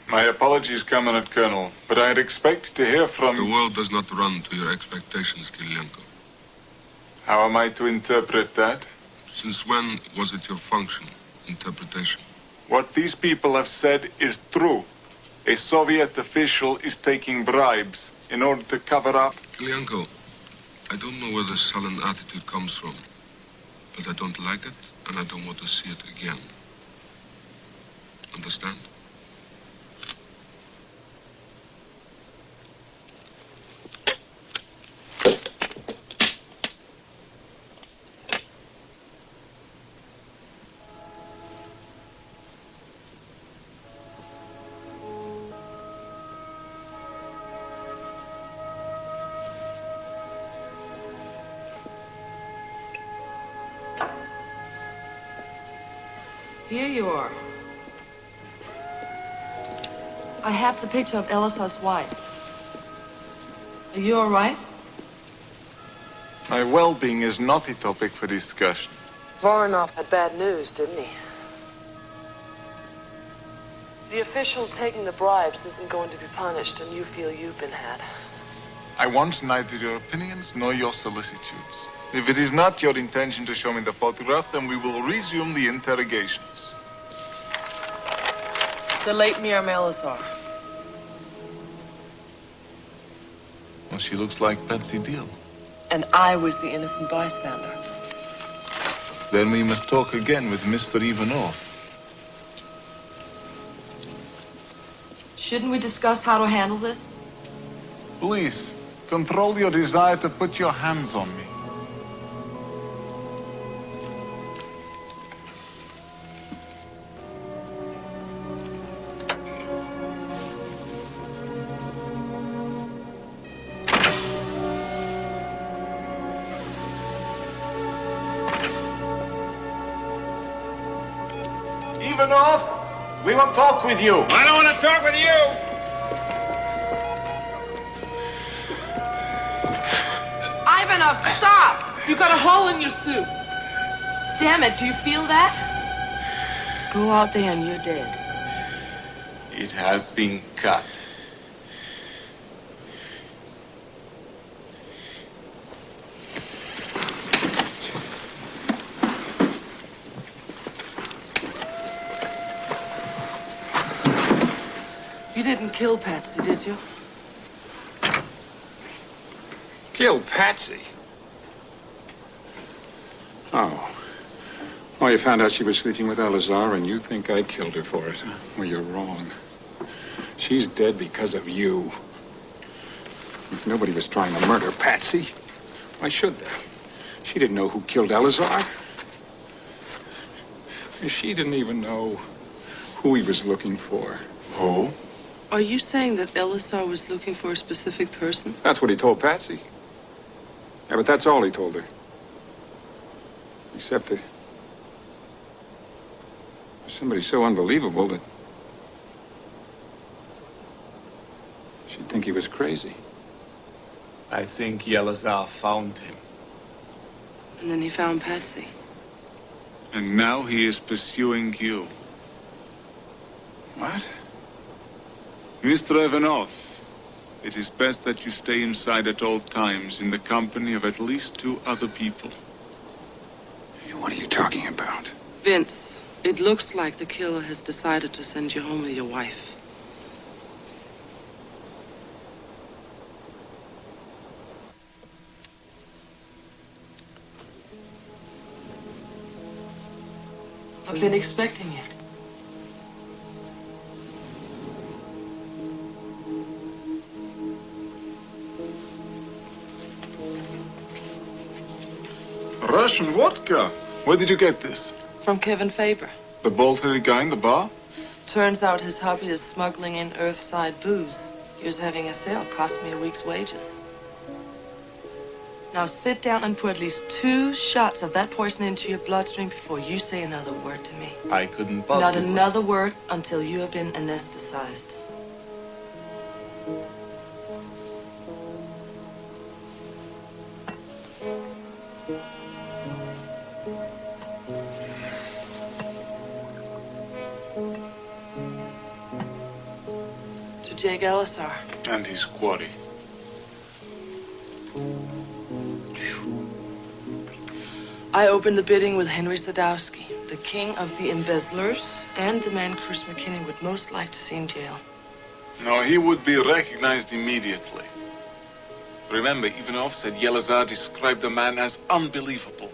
My apologies, Commandant Colonel, but I had expected to hear from... The world does not run to your expectations, Kirilenko. How am I to interpret that? Since when was it your function, interpretation? What these people have said is true. A Soviet official is taking bribes in order to cover up... Kirilenko, I don't know where the sullen attitude comes from, but I don't like it, and I don't want to see it again. Understand? Here you are. I have the picture of Elisar's wife. Are you all right? My well-being is not a topic for discussion. Voronov had bad news, didn't he? The official taking the bribes isn't going to be punished, and you feel you've been had. I want neither your opinions nor your solicitudes. If it is not your intention to show me the photograph, then we will resume the interrogations. The late Miriam Elisar. Well, she looks like Patsy Deal. And I was the innocent bystander. Then we must talk again with Mr. Ivanov. Shouldn't we discuss how to handle this? Please, control your desire to put your hands on me. Ivanov, we want to talk with you. I don't want to talk with you. Ivanov, stop! You got a hole in your suit. Damn it, do you feel that? Go out there and you're dead. It has been cut. You didn't kill Patsy, did you? Kill Patsy? Oh. Oh, you found out she was sleeping with Elazar, and you think I killed her for it. Well, you're wrong. She's dead because of you. If nobody was trying to murder Patsy, why should they? She didn't know who killed Elazar. She didn't even know who he was looking for. Who? Are you saying that Elisar was looking for a specific person? That's what he told Patsy. Yeah, but that's all he told her. Except that somebody so unbelievable that she'd think he was crazy. I think Yelazar found him. And then he found Patsy. And now he is pursuing you. What? Mr. Ivanov, it is best that you stay inside at all times in the company of at least 2 other people. What are you talking about? Vince, it looks like the killer has decided to send you home with your wife. I've been expecting you. Russian vodka? Where did you get this? From Kevin Faber. The bald-headed guy in the bar? Turns out his hobby is smuggling in Earthside booze. He was having a sale, cost me a week's wages. Now sit down and put at least 2 shots of that poison into your bloodstream before you say another word to me. I couldn't Not possibly. another word until you have been anesthetized. To Jake Ellisar. And his quarry. I opened the bidding with Henry Sadowski, the king of the embezzlers, and the man Cruz McKinney would most like to see in jail. No, he would be recognized immediately. Remember, Ivanov said Yelazar described the man as unbelievable.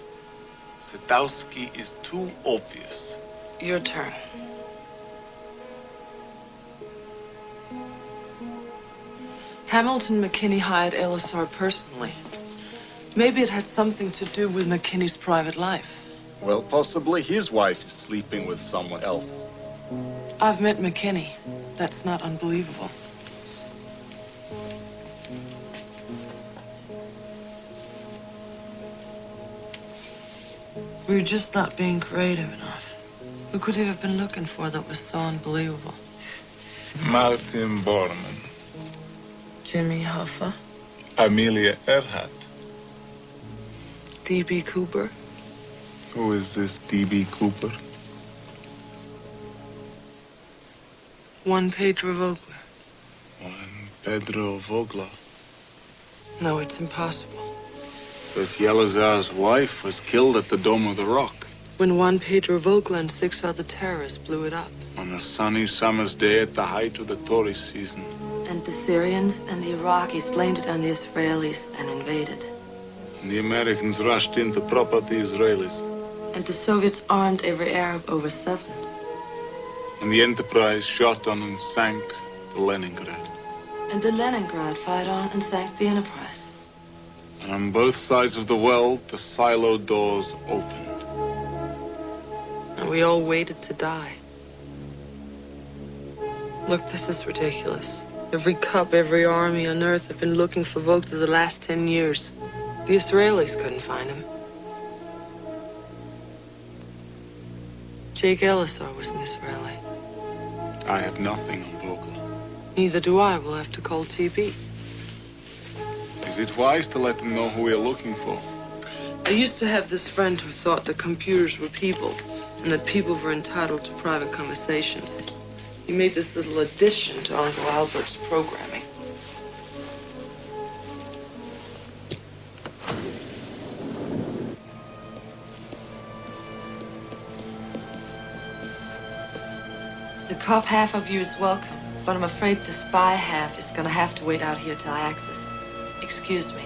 Sadowski is too obvious. Your turn. Hamilton McKinney hired Ellisar personally. Maybe it had something to do with McKinney's private life. Well, possibly his wife is sleeping with someone else. I've met McKinney. That's not unbelievable. We're just not being creative enough. Who could he have been looking for that was so unbelievable? Martin Bormann. Jimmy Hoffa? Amelia Earhart. D.B. Cooper? Who is this D.B. Cooper? One Pedro Vogler. One Pedro Vogler. No, it's impossible. But Yelazar's wife was killed at the Dome of the Rock. When Juan Pedro Vogler and 6 other terrorists blew it up. On a sunny summer's day at the height of the tourist season. And the Syrians and the Iraqis blamed it on the Israelis and invaded. And the Americans rushed in to prop up the Israelis. And the Soviets armed every Arab over 7. And the Enterprise shot on and sank the Leningrad. And the Leningrad fired on and sank the Enterprise. And on both sides of the world, the silo doors opened. And we all waited to die. Look, this is ridiculous. Every cop, every army on Earth have been looking for Vogler the last 10 years. The Israelis couldn't find him. Jake Ellisar was an Israeli. I have nothing on Vogler. Neither do I. We'll have to call TB. Is it wise to let them know who we are looking for? I used to have this friend who thought that computers were people and that people were entitled to private conversations. He made this little addition to Uncle Albert's programming. The cop half of you is welcome, but I'm afraid the spy half is gonna have to wait out here till I access. Excuse me.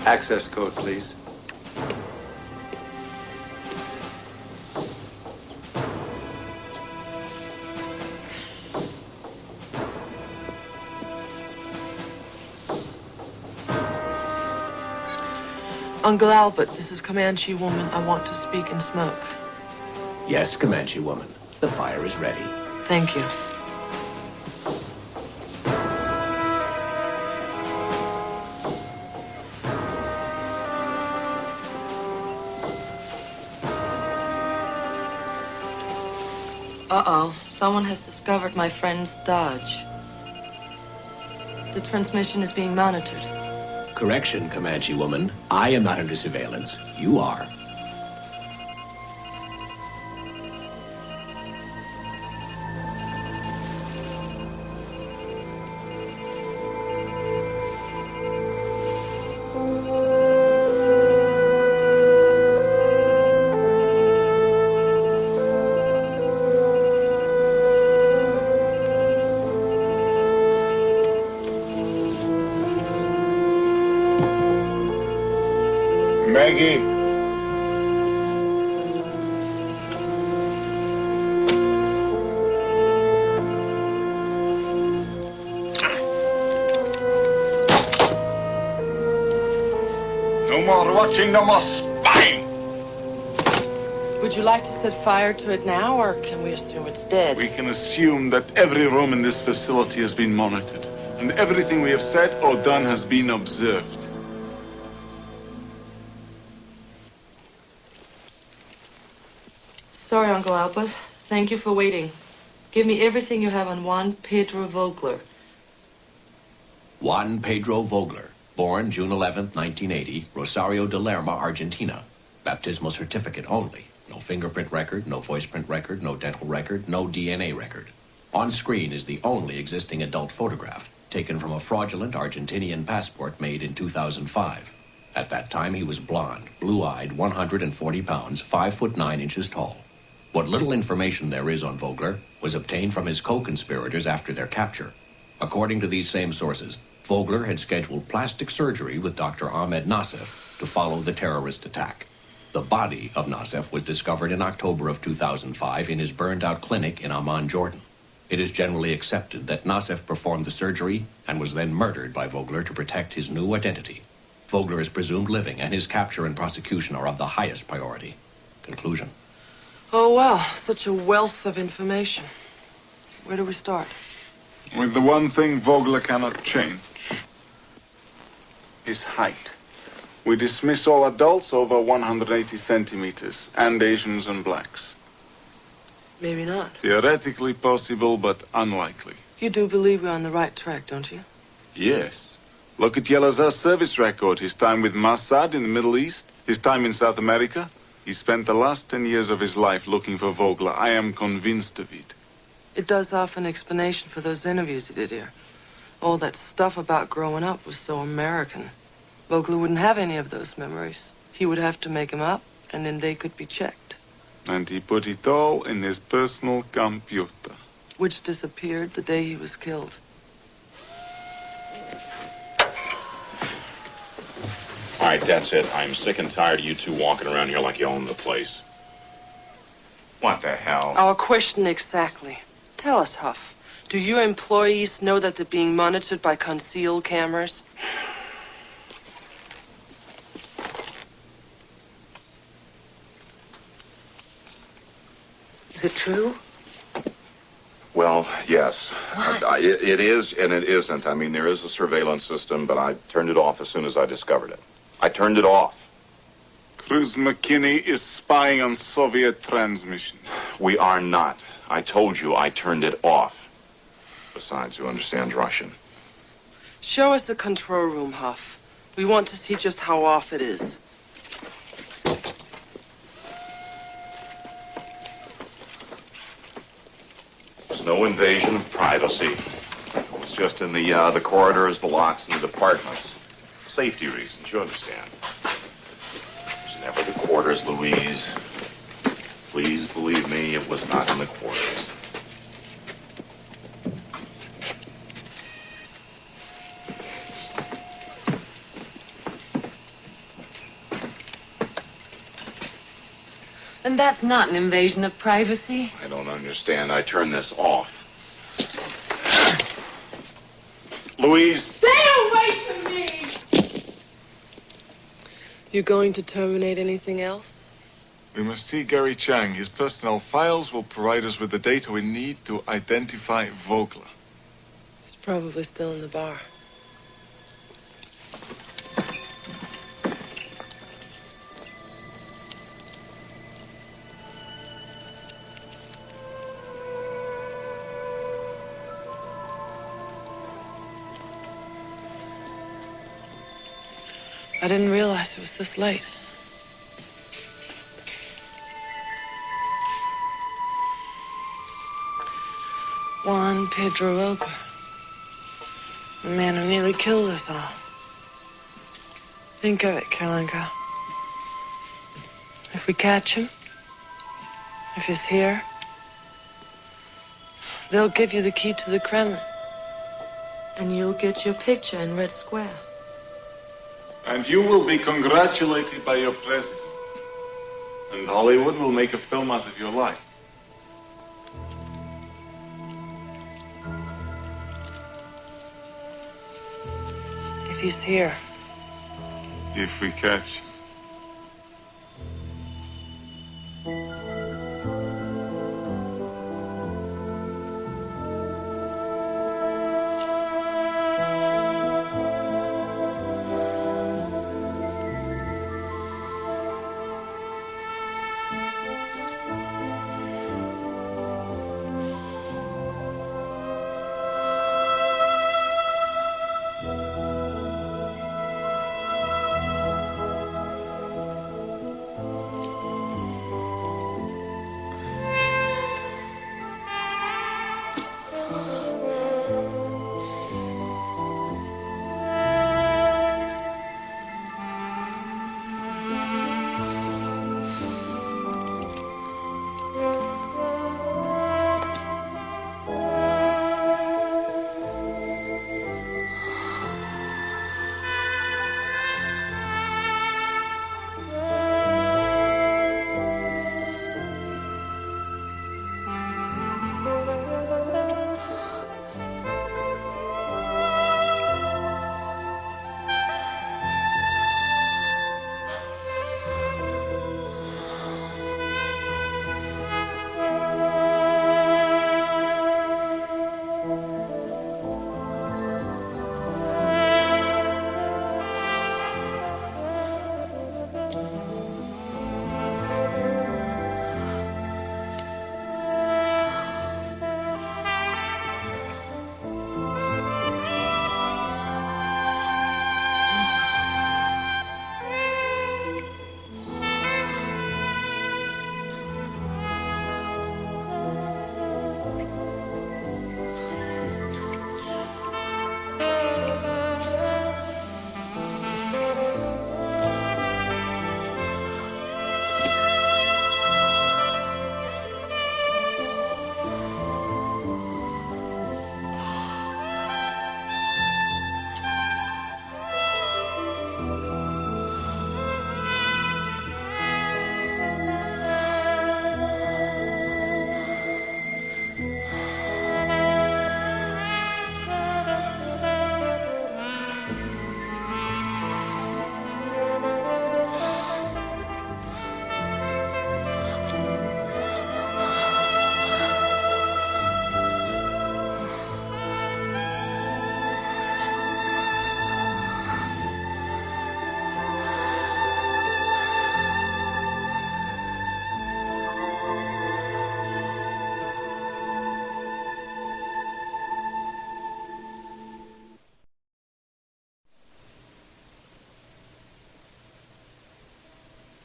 Access code, please. Uncle Albert, this is Comanche woman. I want to speak and smoke. Yes, Comanche woman. The fire is ready. Thank you. Uh-oh. Someone has discovered my friend's Dodge. The transmission is being monitored. Correction, Comanche woman. I am not under surveillance. You are. Maggie. No more watching, no more spying! Would you like to set fire to it now, or can we assume it's dead? We can assume that every room in this facility has been monitored, and everything we have said or done has been observed. Sorry, Uncle Albert. Thank you for waiting. Give me everything you have on Juan Pedro Vogler. Juan Pedro Vogler, born June 11th, 1980, Rosario de Lerma, Argentina. Baptismal certificate only. No fingerprint record, no voice print record, no dental record, no DNA record. On screen is the only existing adult photograph, taken from a fraudulent Argentinian passport made in 2005. At that time, he was blonde, blue-eyed, 140 pounds, 5'9" tall. What little information there is on Vogler was obtained from his co-conspirators after their capture. According to these same sources, Vogler had scheduled plastic surgery with Dr. Ahmed Nassef to follow the terrorist attack. The body of Nassef was discovered in October of 2005 in his burned-out clinic in Amman, Jordan. It is generally accepted that Nassef performed the surgery and was then murdered by Vogler to protect his new identity. Vogler is presumed living, and his capture and prosecution are of the highest priority. Conclusion. Oh, well, such a wealth of information. Where do we start? With the one thing Vogler cannot change. His height. We dismiss all adults over 180 centimeters, and Asians and blacks. Maybe not. Theoretically possible, but unlikely. You do believe we're on the right track, don't you? Yes. Look at Yelazar's service record. His time with Mossad in the Middle East, his time in South America. He spent the last 10 years of his life looking for Vogler. I am convinced of it. It does offer an explanation for those interviews he did here. All that stuff about growing up was so American. Vogler wouldn't have any of those memories. He would have to make them up, and then they could be checked. And he put it all in his personal computer. Which disappeared the day he was killed. All right, that's it. I'm sick and tired of you two walking around here like you own the place. What the hell? Our question exactly. Tell us, Huff. Do your employees know that they're being monitored by concealed cameras? Is it true? Well, yes. It is and it isn't. I mean, there is a surveillance system, but I turned it off as soon as I discovered it. I turned it off. Cruz McKinney is spying on Soviet transmissions. We are not. I told you I turned it off. Besides, who understands Russian? Show us the control room, Huff. We want to see just how off it is. There's no invasion of privacy. It's just in the corridors, the locks, and the departments. Safety reasons, you understand. It was never the quarters, Louise. Please believe me, it was not in the quarters. And that's not an invasion of privacy. I don't understand. I turned this off. Louise! Stay away from me! You going to terminate anything else? We must see Gary Chang. His personnel files will provide us with the data we need to identify Vogler. He's probably still in the bar. I didn't realize it was this late. Juan Pedro Vogler. The man who nearly killed us all. Think of it, Kalinka. If we catch him, if he's here, they'll give you the key to the Kremlin. And you'll get your picture in Red Square. And you will be congratulated by your president. And Hollywood will make a film out of your life. If he's here, If we catch him.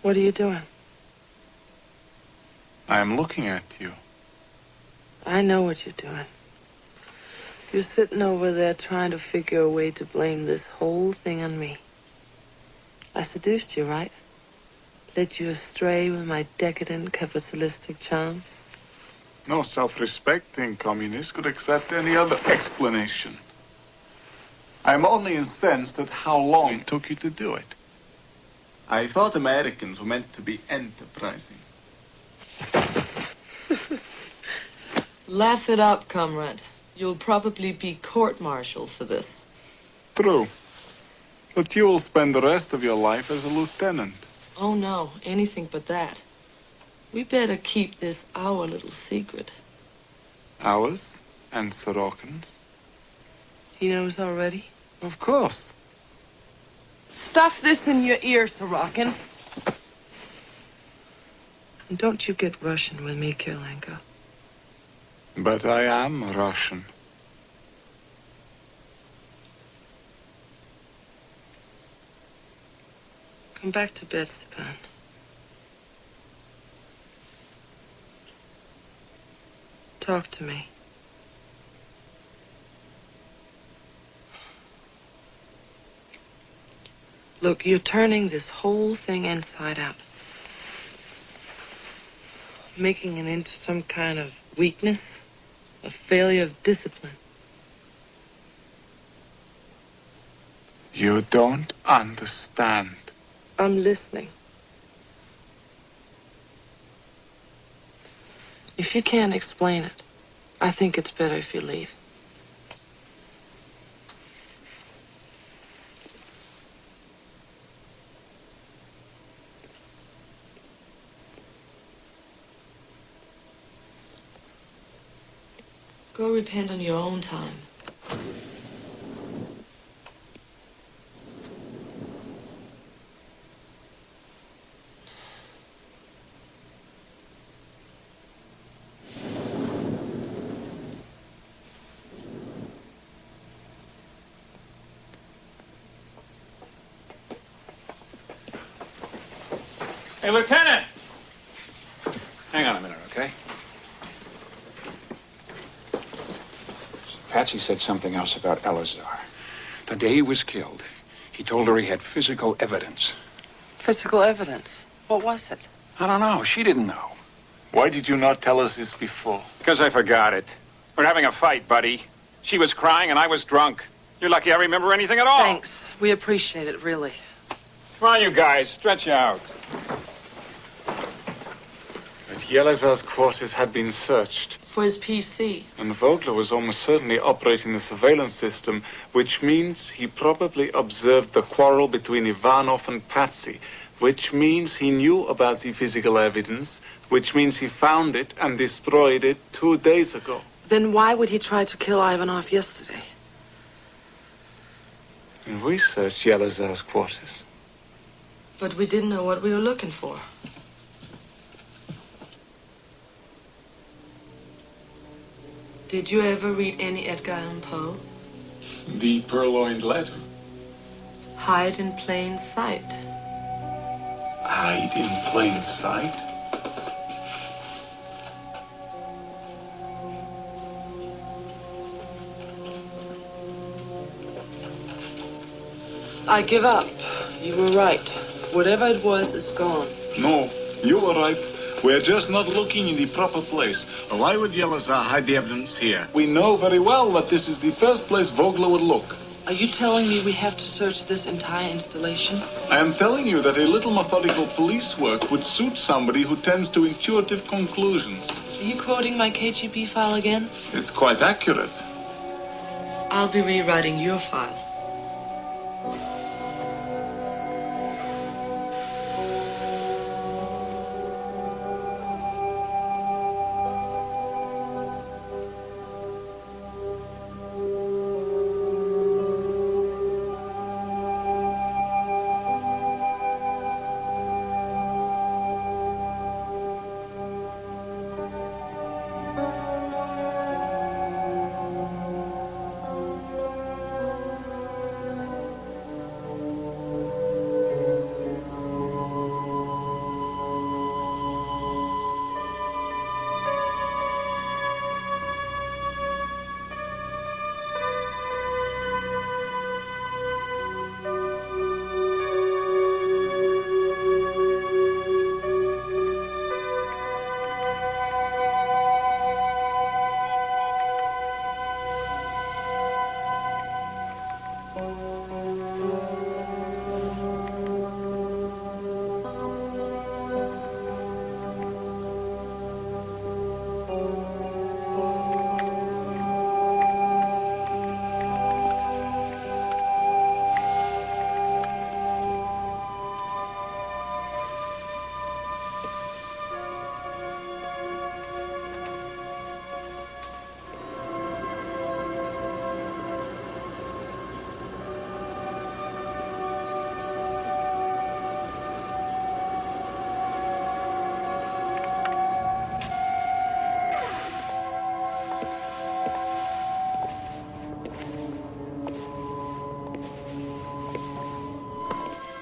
What are you doing? I am looking at you. I know what you're doing. You're sitting over there trying to figure a way to blame this whole thing on me. I seduced you, right? Led you astray with my decadent capitalistic charms. No self-respecting communist could accept any other explanation. I am only incensed at how long it took you to do it. I thought Americans were meant to be enterprising. Laugh it up, comrade. You'll probably be court-martialed for this. True. But you will spend the rest of your life as a lieutenant. Oh, no. Anything but that. We better keep this our little secret. Ours and Sorokin's. He knows already? Of course. Stuff this in your ear, Sorokin. And don't you get Russian with me, Kirilenko. But I am Russian. Come back to bed, Stepan. Talk to me. Look, you're turning this whole thing inside out. Making it into some kind of weakness, a failure of discipline. You don't understand. I'm listening. If you can't explain it, I think it's better if you leave. Go repent on your own time. Hey, Lieutenant! Hang on a minute, okay? Patsy said something else about Elazar. The day he was killed, he told her he had physical evidence. Physical evidence? What was it? I don't know. She didn't know. Why did you not tell us this before? Because I forgot it. We're having a fight, buddy. She was crying and I was drunk. You're lucky I remember anything at all. Thanks. We appreciate it, really. Come on, you guys. Stretch out. But Yelazar's quarters had been searched. For his PC. And Vogler was almost certainly operating the surveillance system, which means he probably observed the quarrel between Ivanov and Patsy, which means he knew about the physical evidence, which means he found it and destroyed it 2 days ago. Then why would he try to kill Ivanov yesterday? And we searched Yelazar's quarters. But we didn't know what we were looking for. Did you ever read any Edgar Allan Poe? The purloined letter. Hide in plain sight. Hide in plain sight? I give up. You were right. Whatever it was is gone. No, you were right. We're just not looking in the proper place. Why would Yelazar hide the evidence here? We know very well that this is the first place Vogler would look. Are you telling me we have to search this entire installation? I am telling you that a little methodical police work would suit somebody who tends to intuitive conclusions. Are you quoting my KGB file again? It's quite accurate. I'll be rewriting your file.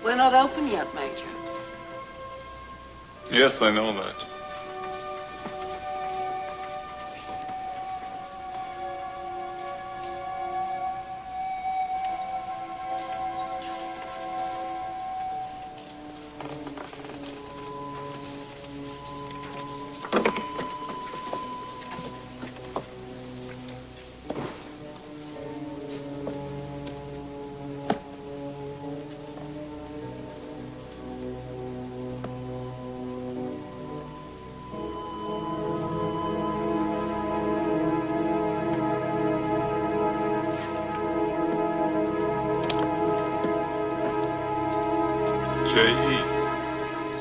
We're not open yet, Major. Yes, I know that. J.E.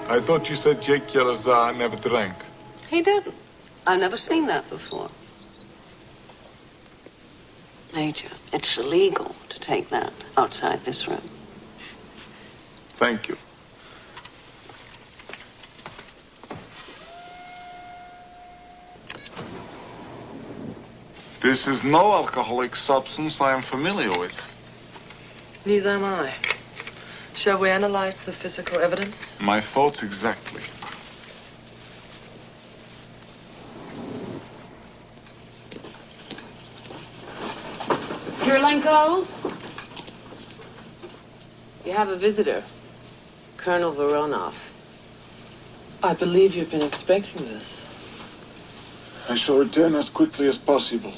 I thought you said Jake Yelazar never drank. He didn't. I've never seen that before. Major, it's illegal to take that outside this room. Thank you. This is no alcoholic substance I am familiar with. Neither am I. Shall we analyze the physical evidence? My thoughts exactly. Kirilenko? You have a visitor. Colonel Voronov. I believe you've been expecting this. I shall return as quickly as possible.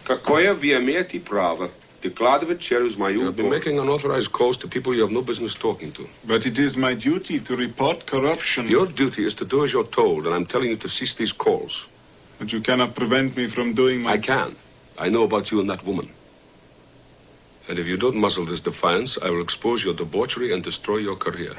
Какое вы имеете право докладывать через мою... You've been making unauthorized calls to people you have no business talking to. But it is my duty to report corruption. Your duty is to do as you're told, and I'm telling you to cease these calls. But you cannot prevent me from doing my... I can. I know about you and that woman. And if you don't muzzle this defiance, I will expose your debauchery and destroy your career.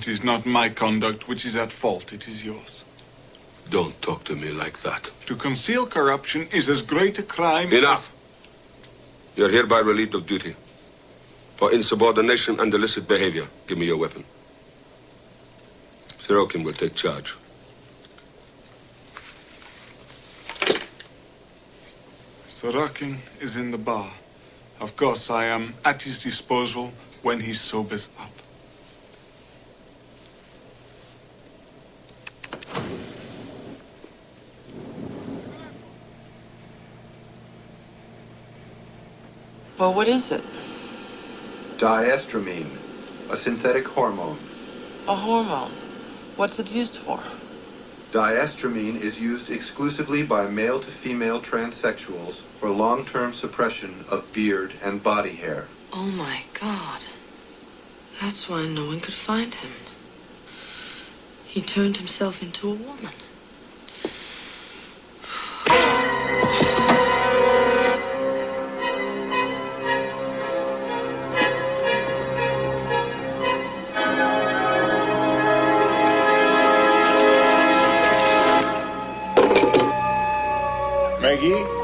It is not my conduct which is at fault, it is yours. Don't talk to me like that. To conceal corruption is as great a crime Enough! You're hereby relieved of duty. For insubordination and illicit behavior, give me your weapon. Sorokin will take charge. Sorokin is in the bar. Of course, I am at his disposal when he sobers up. Well, what is it? Diestramine, a synthetic hormone. A hormone. What's it used for? Diestramine is used exclusively by male to female transsexuals for long-term suppression of beard and body hair. Oh my God. That's why no one could find him. He turned himself into a woman. Maggie?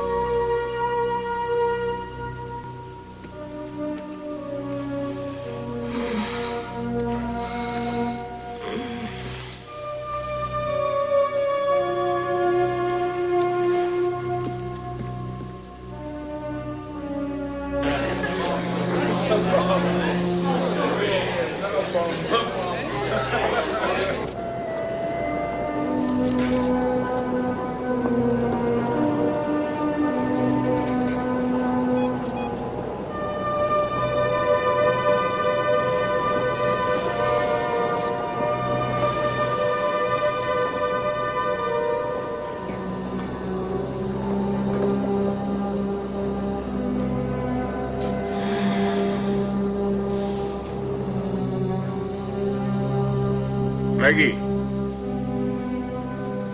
Maggie!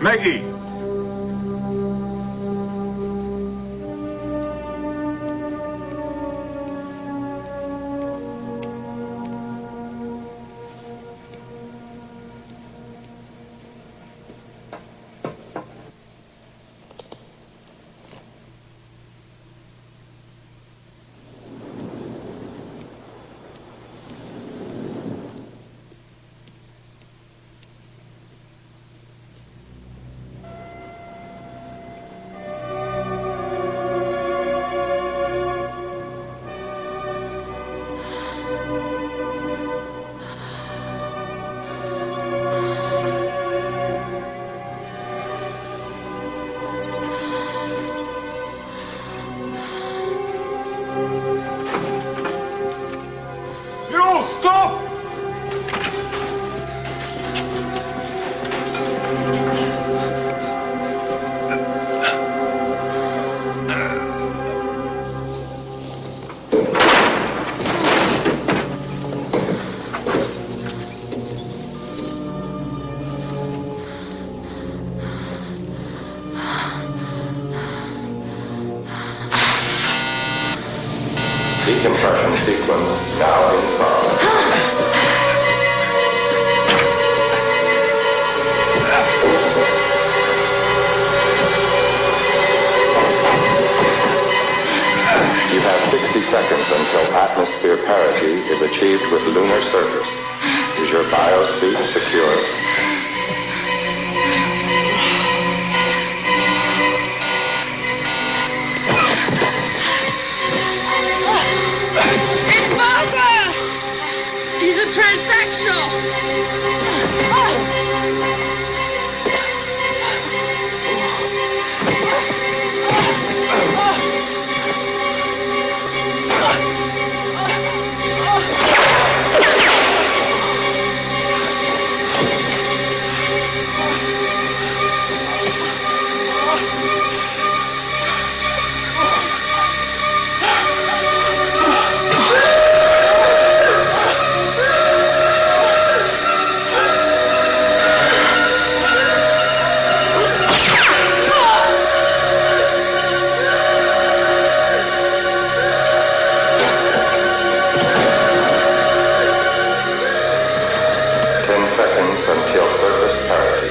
Maggie! Decompression sequence now in progress. You have 60 seconds until atmosphere parity is achieved with lunar surface. Is your biosuit secure? It's Volker! He's a transsexual! Until surface parity.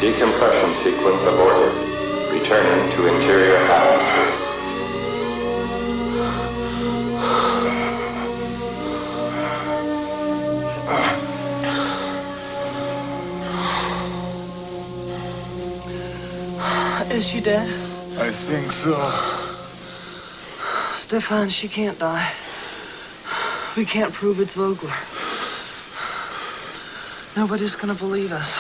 Decompression sequence aborted. Returning to interior atmosphere. Is she dead? I think so. Stefan, she can't die. We can't prove it's Vogler. Nobody's gonna believe us.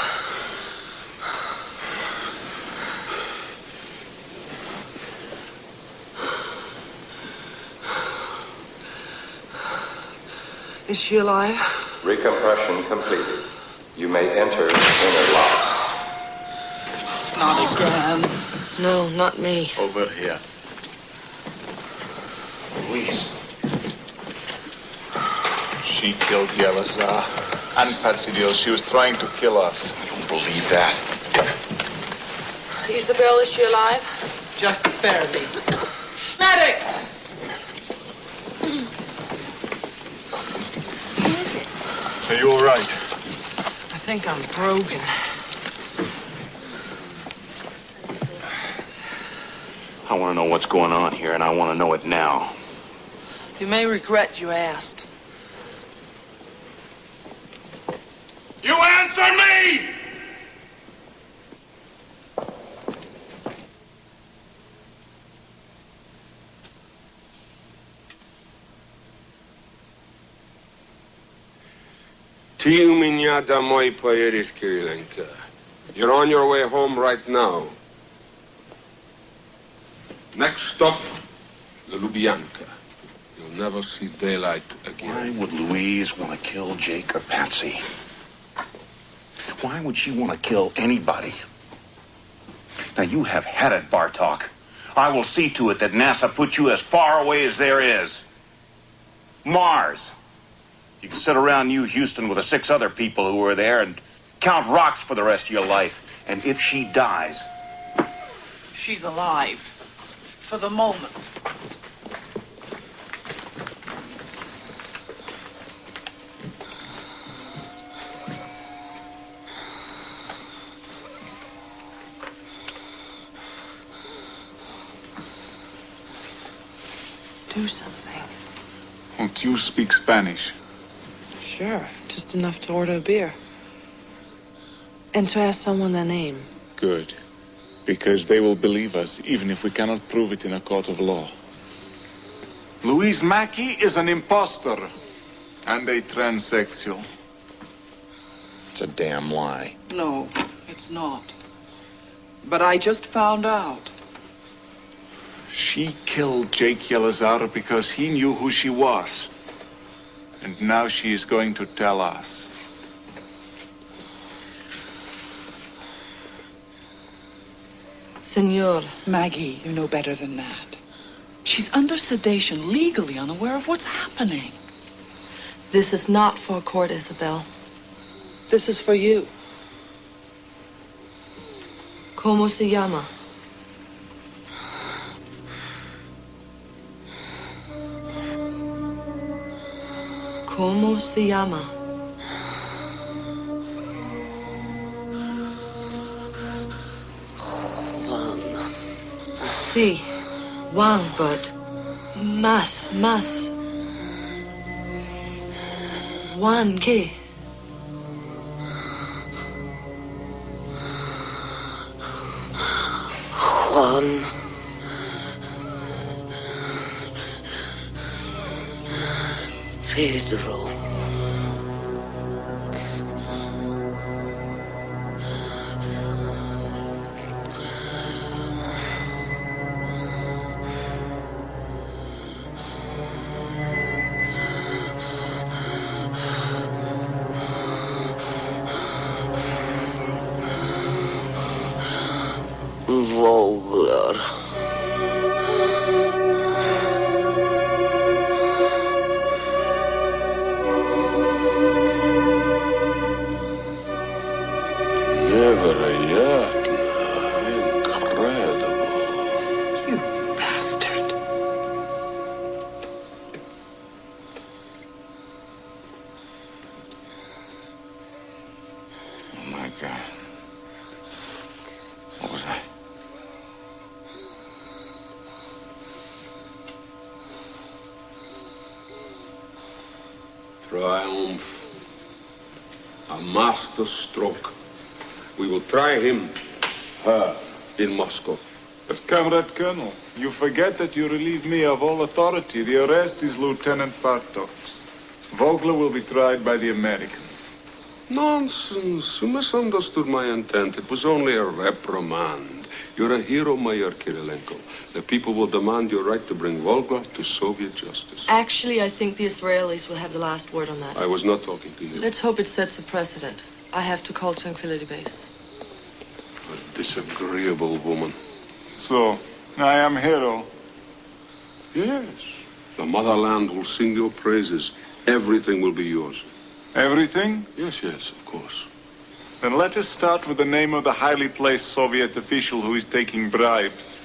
Is she alive? Recompression completed. You may enter inner lock. Not again. No, not me. Over here. Louise. She killed Yelazar and Patsy Deal. She was trying to kill us. I don't believe that. Isabel, is she alive? Just barely. Medics! Are you all right? I think I'm broken. I want to know what's going on here, and I want to know it now. You may regret you asked. You answer me! Ty u меня домой поедешь, Kirilenko. You're on your way home right now. Next stop, the Lubyanka. You'll never see daylight again. Why would Louise want to kill Jake or Patsy? Why would she want to kill anybody? Now, you have had it, Bartok. I will see to it that NASA puts you as far away as there is. Mars. You can sit around New Houston with the 6 other people who were there and count rocks for the rest of your life. And if she dies... She's alive. For the moment. Do something. Won't you speak Spanish? Sure, just enough to order a beer. And to ask someone their name. Good. Because they will believe us, even if we cannot prove it in a court of law. Louise Mackey is an imposter and a transsexual. It's a damn lie. No, it's not. But I just found out. She killed Jake Yelazar because he knew who she was. And now she is going to tell us. Senor. Maggie, you know better than that. She's under sedation, legally unaware of what's happening. This is not for court, Isabel. This is for you. ¿Cómo se llama? ¿Cómo se llama? Juan. Sí, Juan, but más. Juan, ¿qué? Juan. Pedro. Vogler. Neverjetno. Incredible. You bastard. Oh, my God. What was I? Triumph. A master stroke. We will try him, her, in Moscow. But, Comrade Colonel, you forget that you relieve me of all authority. The arrest is Lieutenant Bartok's. Vogler will be tried by the Americans. Nonsense. You misunderstood my intent. It was only a reprimand. You're a hero, Mayor Kirilenko. The people will demand your right to bring Volga to Soviet justice. Actually, I think the Israelis will have the last word on that. I was not talking to you. Let's hope it sets a precedent. I have to call Tranquility Base. A disagreeable woman. So, I am hero. Yes. The motherland will sing your praises. Everything will be yours. Everything? Yes, of course. Then let us start with the name of the highly placed Soviet official who is taking bribes.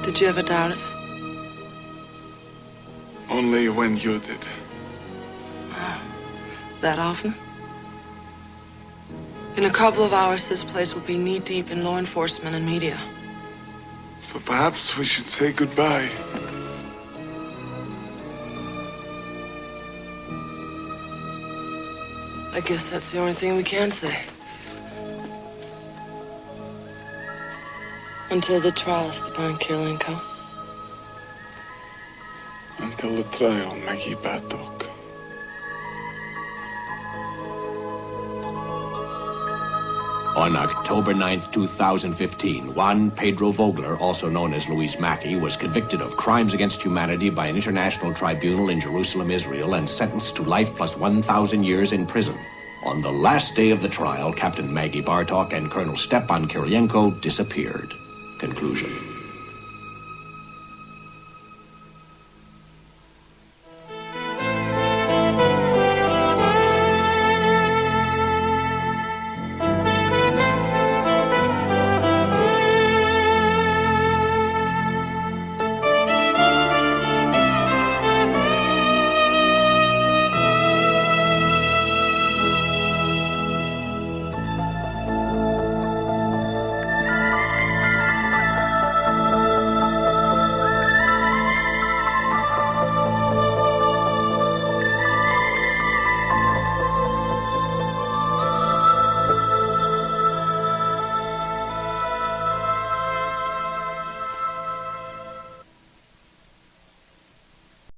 Did you ever doubt it? Only when you did. That often? In a couple of hours, this place will be knee-deep in law enforcement and media. So perhaps we should say goodbye. I guess that's the only thing we can say. Until the trial, Stepan Kirilenko. Until the trial, Maggie Bartok. On October 9th, 2015, Juan Pedro Vogler, also known as Luis Mackey, was convicted of crimes against humanity by an international tribunal in Jerusalem, Israel, and sentenced to life plus 1,000 years in prison. On the last day of the trial, Captain Maggie Bartok and Colonel Stepan Kirilenko disappeared. Conclusion.